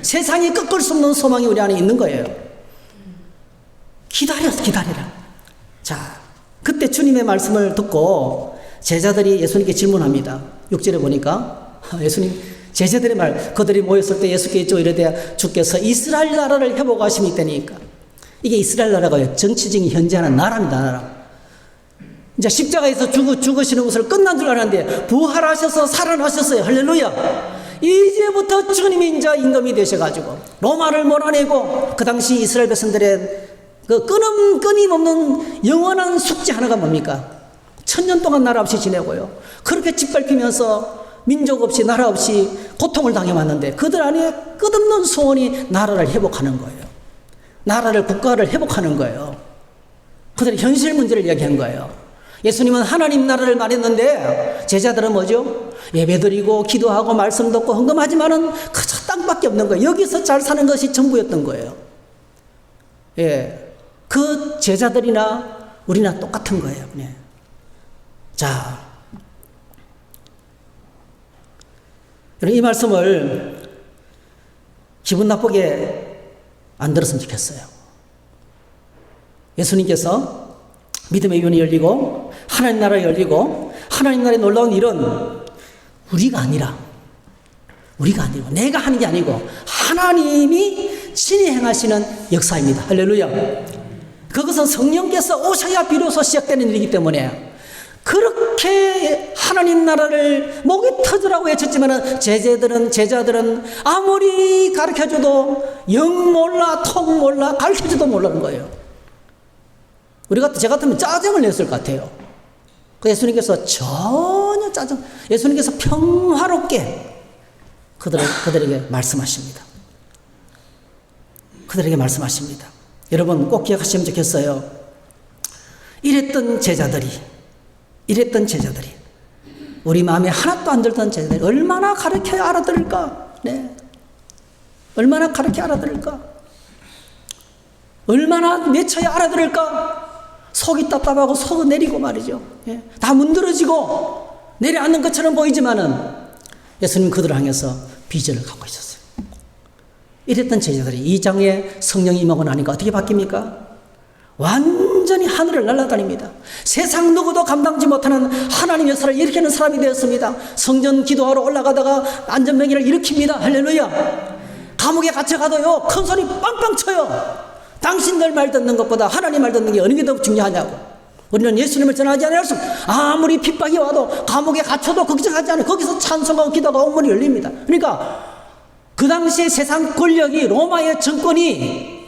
세상이 꺾을 수 없는 소망이 우리 안에 있는 거예요. 기다려라. 자, 그때 주님의 말씀을 듣고 제자들이 예수님께 질문합니다. 6절에 보니까 예수님, 제자들의 말, 그들이 모였을 때 예수께 있죠. 이르되 주께서 이스라엘 나라를 회복하심이 있다니까. 이게 이스라엘 나라가 정치적인 현재하는 나라입니다. 나라. 이제 십자가에서 죽으시는 것을 끝난 줄 알았는데 부활하셔서 살아나셨어요. 할렐루야. 이제부터 주님이 이제 임금이 되셔가지고 로마를 몰아내고 그 당시 이스라엘 백성들의 그 끊임없는 영원한 숙제 하나가 뭡니까? 1000년 동안 나라 없이 지내고요. 그렇게 짓밟히면서 민족 없이 나라 없이 고통을 당해왔는데 그들 안에 끝없는 소원이 나라를 회복하는 거예요. 나라를, 국가를 회복하는 거예요. 그들의 현실 문제를 이야기한 거예요. 예수님은 하나님 나라를 말했는데 제자들은 뭐죠? 예배드리고 기도하고 말씀 듣고 헌금하지만은 그저 땅밖에 없는 거예요. 여기서 잘 사는 것이 전부였던 거예요. 예, 그 제자들이나 우리나 똑같은 거예요. 네. 자, 이 말씀을 기분 나쁘게 안 들었으면 좋겠어요. 예수님께서 믿음의 눈이 열리고 하나님 나라가 열리고 하나님 나라의 놀라운 일은 우리가 아니라 내가 하는 게 아니고 하나님이 친히 행하시는 역사입니다. 할렐루야. 그것은 성령께서 오셔야 비로소 시작되는 일이기 때문에 그렇게 하나님 나라를 목이 터지라고 외쳤지만 제자들은 아무리 가르쳐줘도 영 몰라 통 몰라 가르쳐줘도 모르는 거예요. 제 같으면 짜증을 냈을 것 같아요. 그 예수님께서 전혀 예수님께서 평화롭게 그들에게 말씀하십니다. 여러분 꼭 기억하시면 좋겠어요. 이랬던 제자들이 우리 마음에 하나도 안 들던 제자들이 얼마나 가르쳐야 알아들을까? 네. 얼마나 가르쳐야 알아들을까? 얼마나 맺혀야 알아들을까? 속이 답답하고 속은 내리고 말이죠. 예. 다 문드러지고 내려앉는 것처럼 보이지만은 예수님 그들을 향해서 비전을 갖고 있었어요. 이랬던 제자들이 2장에 성령이 임하고 나니까 어떻게 바뀝니까? 완전히 하늘을 날아다닙니다. 세상 누구도 감당지 못하는 하나님의 역사를 일으키는 사람이 되었습니다. 성전 기도하러 올라가다가 안전병기를 일으킵니다. 할렐루야. 감옥에 갇혀가도요 큰 소리 빵빵 쳐요. 당신들 말 듣는 것보다 하나님 말 듣는 게 어느 게 더 중요하냐고. 우리는 예수님을 전하지 않을 수 아무리 핍박이 와도 감옥에 갇혀도 걱정하지 않아요. 거기서 찬송하고 기도가 옥문이 열립니다. 그러니까 그 당시에 세상 권력이 로마의 정권이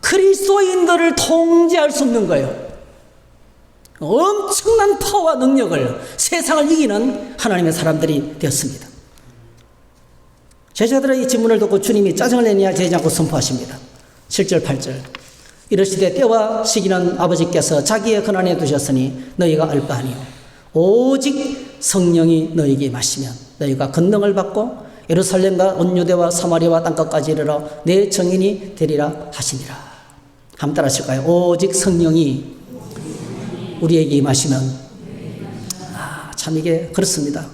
그리스도인들을 통제할 수 없는 거예요. 엄청난 파워와 능력을 세상을 이기는 하나님의 사람들이 되었습니다. 제자들의 이 질문을 듣고 주님이 짜증을 내냐 제지 않고 선포하십니다. 7절 8절 이르시되 때와 시기는 아버지께서 자기의 권한에 두셨으니 너희가 알 바 아니요 오직 성령이 너희에게 임하시면 너희가 권능을 받고 예루살렘과 온 유대와 사마리아와 땅끝까지 이르러 내 증인이 되리라 하시니라. 한번 따라 하실까요? 오직 성령이 우리에게 임하시면. 참 이게 그렇습니다.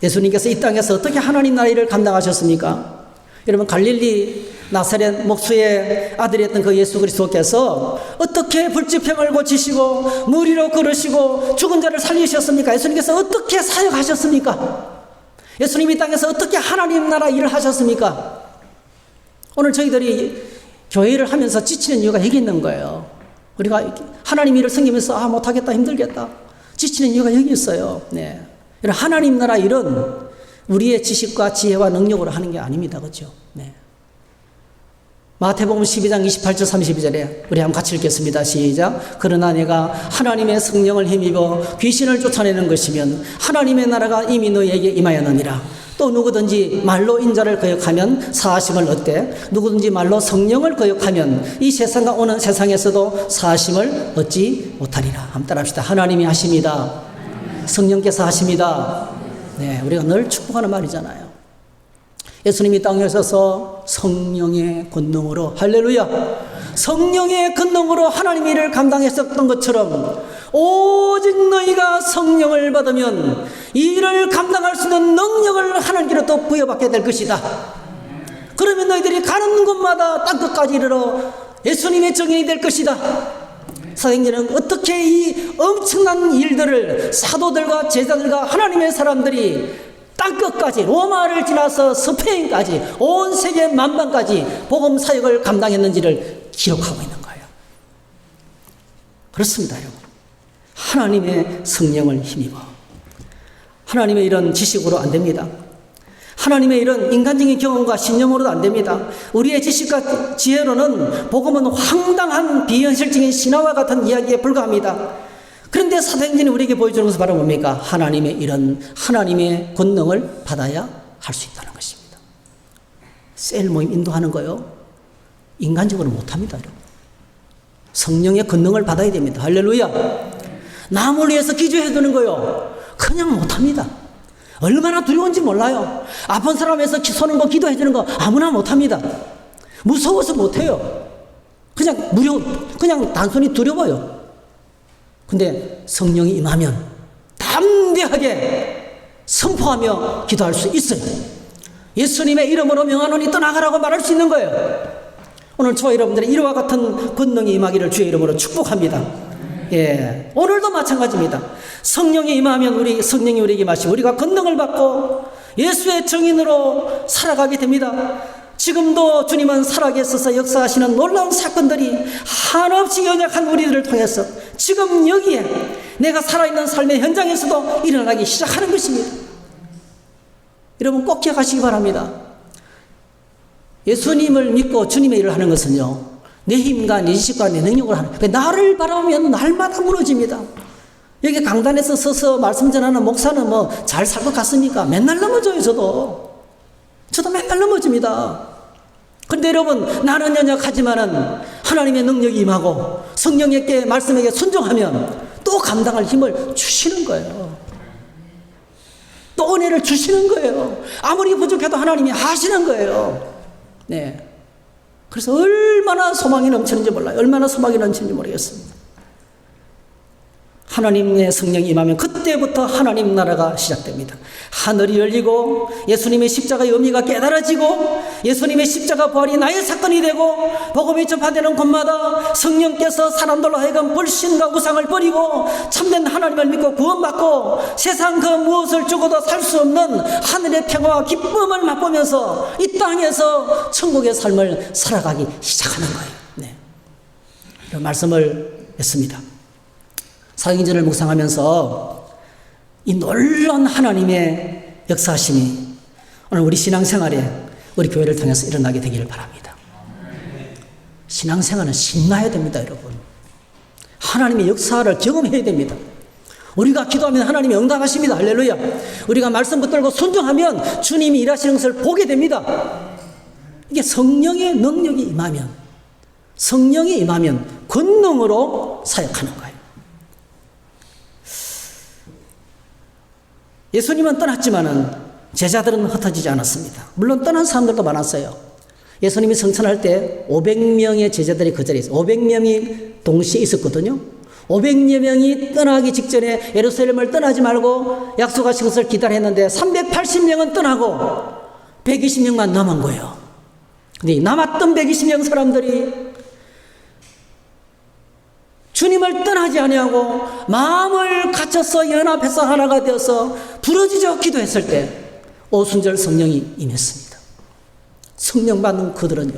예수님께서 이 땅에서 어떻게 하나님 나라 일을 감당하셨습니까? 여러분, 갈릴리 나사렛 목수의 아들이었던 그 예수 그리스도께서 어떻게 불치병을 고치시고 무리로 걸으시고 죽은 자를 살리셨습니까? 예수님께서 어떻게 사역하셨습니까? 예수님이 이 땅에서 어떻게 하나님 나라 일을 하셨습니까? 오늘 저희들이 교회를 하면서 지치는 이유가 여기 있는 거예요. 우리가 하나님 일을 섬기면서 못하겠다, 힘들겠다, 지치는 이유가 여기 있어요. 네. 하나님 나라 일은 우리의 지식과 지혜와 능력으로 하는 게 아닙니다. 그렇죠? 네. 마태복음 12장 28절 32절에 우리 한번 같이 읽겠습니다. 시작. 그러나 내가 하나님의 성령을 힘입어 귀신을 쫓아내는 것이면 하나님의 나라가 이미 너희에게 임하였느니라. 또 누구든지 말로 인자를 거역하면 사하심을 얻되 누구든지 말로 성령을 거역하면 이 세상과 오는 세상에서도 사하심을 얻지 못하리라. 한번 따라합시다. 하나님이 하십니다. 성령께서 하십니다. 네, 우리가 늘 축복하는 말이잖아요. 예수님이 땅에 오셔서 성령의 권능으로, 할렐루야, 성령의 권능으로 하나님의 일을 감당했었던 것처럼 오직 너희가 성령을 받으면 이 일을 감당할 수 있는 능력을 하나님께로부터 부여받게 될 것이다. 그러면 너희들이 가는 곳마다 땅끝까지 이르러 예수님의 증인이 될 것이다. 사도행전은 어떻게 이 엄청난 일들을 사도들과 제자들과 하나님의 사람들이 땅끝까지, 로마를 지나서 스페인까지, 온 세계 만방까지 복음 사역을 감당했는지를 기록하고 있는 거예요. 그렇습니다, 여러분. 하나님의 성령을 힘입어. 하나님의 이런 지식으로 안 됩니다. 하나님의 이런 인간적인 경험과 신념으로도 안 됩니다. 우리의 지식과 지혜로는 복음은 황당한 비현실적인 신화와 같은 이야기에 불과합니다. 그런데 사도행전이 우리에게 보여주는 것은 바로 뭡니까? 하나님의 이런 하나님의 권능을 받아야 할 수 있다는 것입니다. 셀 모임 인도하는 거요, 인간적으로 못합니다, 여러분. 성령의 권능을 받아야 됩니다. 할렐루야. 남을 위해서 기도해 두는 거요, 그냥 못합니다. 얼마나 두려운지 몰라요. 아픈 사람 위해서 손 얹고 기도해 주는 거 아무나 못합니다. 무서워서 못해요. 그냥 단순히 두려워요. 근데 성령이 임하면 담대하게 선포하며 기도할 수 있어요. 예수님의 이름으로 명하노니 떠나가라고 말할 수 있는 거예요. 오늘 저와 여러분들의 이와 같은 권능이 임하기를 주의 이름으로 축복합니다. 예, 오늘도 마찬가지입니다. 성령이 임하면 성령이 우리에게 마시고 우리가 권능을 받고 예수의 증인으로 살아가게 됩니다. 지금도 주님은 살아계셔서 역사하시는 놀라운 사건들이 한없이 연약한 우리들을 통해서 지금 여기에 내가 살아있는 삶의 현장에서도 일어나기 시작하는 것입니다. 여러분 꼭 기억하시기 바랍니다. 예수님을 믿고 주님의 일을 하는 것은요, 내 힘과 내 지식과 내 능력으로 하는 거예요. 나를 바라보면 날마다 무너집니다. 여기 강단에서 서서 말씀 전하는 목사는 잘 살 것 같습니까? 맨날 넘어져요. 저도 맨날 넘어집니다. 그런데 여러분, 나는 연약하지만은 하나님의 능력이 임하고 성령의 말씀에게 순종하면 또 감당할 힘을 주시는 거예요. 또 은혜를 주시는 거예요. 아무리 부족해도 하나님이 하시는 거예요. 네. 그래서 얼마나 소망이 넘치는지 몰라요. 얼마나 소망이 넘치는지 모르겠습니다. 하나님의 성령이 임하면 그때부터 하나님 나라가 시작됩니다. 하늘이 열리고 예수님의 십자가의 의미가 깨달아지고 예수님의 십자가 부활이 나의 사건이 되고 복음이 전파되는 곳마다 성령께서 사람들로 하여금 불신과 우상을 버리고 참된 하나님을 믿고 구원받고 세상 그 무엇을 주고도 살 수 없는 하늘의 평화와 기쁨을 맛보면서 이 땅에서 천국의 삶을 살아가기 시작하는 거예요. 네. 이런 말씀을 했습니다. 사도행전을 묵상하면서 이 놀라운 하나님의 역사하심이 오늘 우리 신앙생활에 우리 교회를 통해서 일어나게 되기를 바랍니다. 신앙생활은 신나야 됩니다, 여러분. 하나님의 역사를 경험해야 됩니다. 우리가 기도하면 하나님이 응답하십니다. 할렐루야. 우리가 말씀 붙들고 순종하면 주님이 일하시는 것을 보게 됩니다. 이게 성령의 능력이 임하면, 성령이 임하면 권능으로 사역하는 거예요. 예수님은 떠났지만은 제자들은 흩어지지 않았습니다. 물론 떠난 사람들도 많았어요. 예수님이 성천할 때 500명의 제자들이 그 자리에 있어요. 500명이 동시에 있었거든요. 500여 명이 떠나기 직전에 예루살렘을 떠나지 말고 약속하신 것을 기다렸는데 380명은 떠나고 120명만 남은 거예요. 근데 남았던 120명 사람들이 주님을 떠나지 아니하고 마음을 갖춰서 연합해서 하나가 되어서 부르짖어 기도했을 때 오순절 성령이 임했습니다. 성령 받는 그들은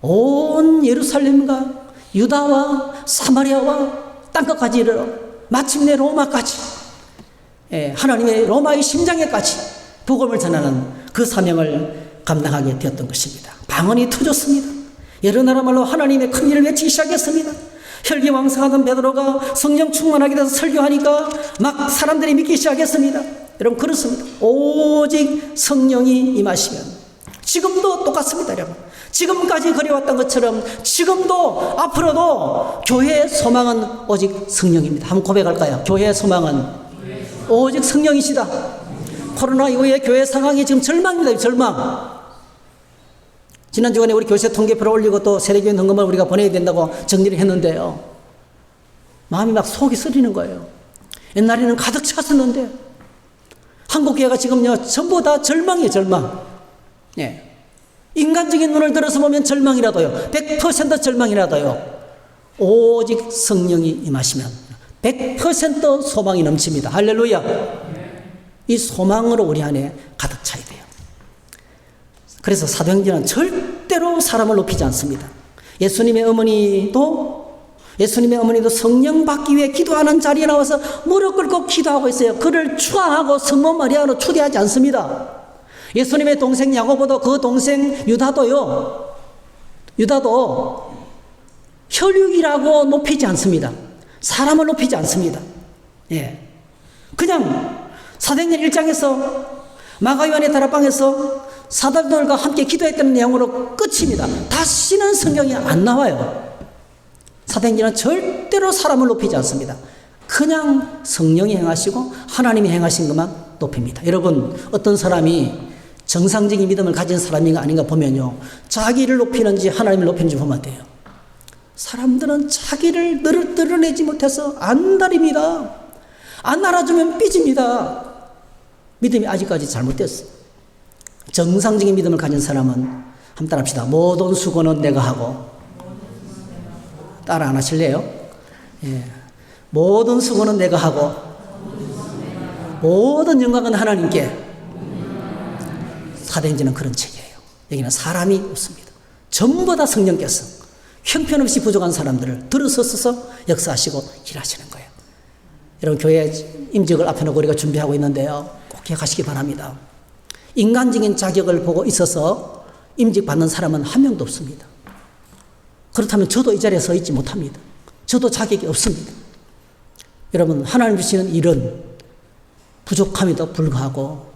온 예루살렘과 유다와 사마리아와 땅끝까지 이르러 마침내 로마까지, 하나님의 로마의 심장에까지 복음을 전하는 그 사명을 감당하게 되었던 것입니다. 방언이 터졌습니다. 여러 나라 말로 하나님의 큰 일을 외치기 시작했습니다. 혈기왕성하던 베드로가 성령 충만하게 돼서 설교하니까 막 사람들이 믿기 시작했습니다. 여러분, 그렇습니다. 오직 성령이 임하시면 지금도 똑같습니다. 여러분, 지금까지 그려왔던 것처럼 지금도 앞으로도 교회의 소망은 오직 성령입니다. 한번 고백할까요? 교회의 소망은 오직 성령이시다. 코로나 이후에 교회 상황이 지금 절망입니다. 절망. 지난 주간에 우리 교세 통계표를 올리고 또 세례교회 헌금을 우리가 보내야 된다고 정리를 했는데요, 마음이 막 속이 쓰리는 거예요. 옛날에는 가득 찼었는데 한국교회가 지금요 전부 다 절망이에요. 절망. 인간적인 눈을 들어서 보면 절망이라도요, 100% 절망이라도요, 오직 성령이 임하시면 100% 소망이 넘칩니다. 할렐루야. 이 소망으로 우리 안에 가득 차야 돼요. 그래서 사도행전은 절대로 사람을 높이지 않습니다. 예수님의 어머니도 성령 받기 위해 기도하는 자리에 나와서 무릎 꿇고 기도하고 있어요. 그를 추앙하고 성모 마리아로 초대하지 않습니다. 예수님의 동생 야고보도 그 동생 유다도 혈육이라고 높이지 않습니다. 사람을 높이지 않습니다. 그냥 사도행전 1장에서 마가요한의 다락방에서 사도들과 함께 기도했던 내용으로 끝입니다. 다시는 성경이 안 나와요. 사도행전은 절대로 사람을 높이지 않습니다. 그냥 성령이 행하시고 하나님이 행하신 것만 높입니다. 여러분, 어떤 사람이 정상적인 믿음을 가진 사람인가 아닌가 보면요, 자기를 높이는지 하나님을 높이는지 보면 돼요. 사람들은 자기를 드러내지 못해서 안달입니다. 안 알아주면 삐집니다. 믿음이 아직까지 잘못됐어요. 정상적인 믿음을 가진 사람은 한번 따라합시다. 모든 수고는 내가 하고. 따라 안 하실래요? 모든 수고는 내가 하고 모든 영광은 하나님께. 사도행전은 그런 책이에요. 여기는 사람이 없습니다. 전부 다 성령께서 형편없이 부족한 사람들을 들어서서 역사하시고 일하시는 거예요. 여러분, 교회 임직을 앞에 놓고 우리가 준비하고 있는데요, 꼭 기억하시기 바랍니다. 인간적인 자격을 보고 있어서 임직 받는 사람은 한 명도 없습니다. 그렇다면 저도 이 자리에 서 있지 못합니다. 저도 자격이 없습니다. 여러분, 하나님 주시는 일은 부족함에도 불구하고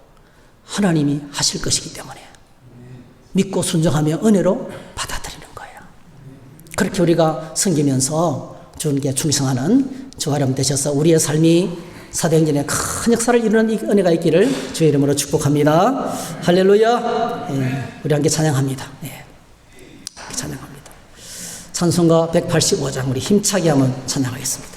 하나님이 하실 것이기 때문에 믿고 순종하며 은혜로 받아들이는 거예요. 그렇게 우리가 섬기면서 주님께 충성하는 저와 여러분 되셔서 우리의 삶이 사도행전에 큰 역사를 이루는 이 은혜가 있기를 주의 이름으로 축복합니다. 할렐루야. 우리 함께 찬양합니다. 찬양합니다. 찬송가 185장 우리 힘차게 한번 찬양하겠습니다.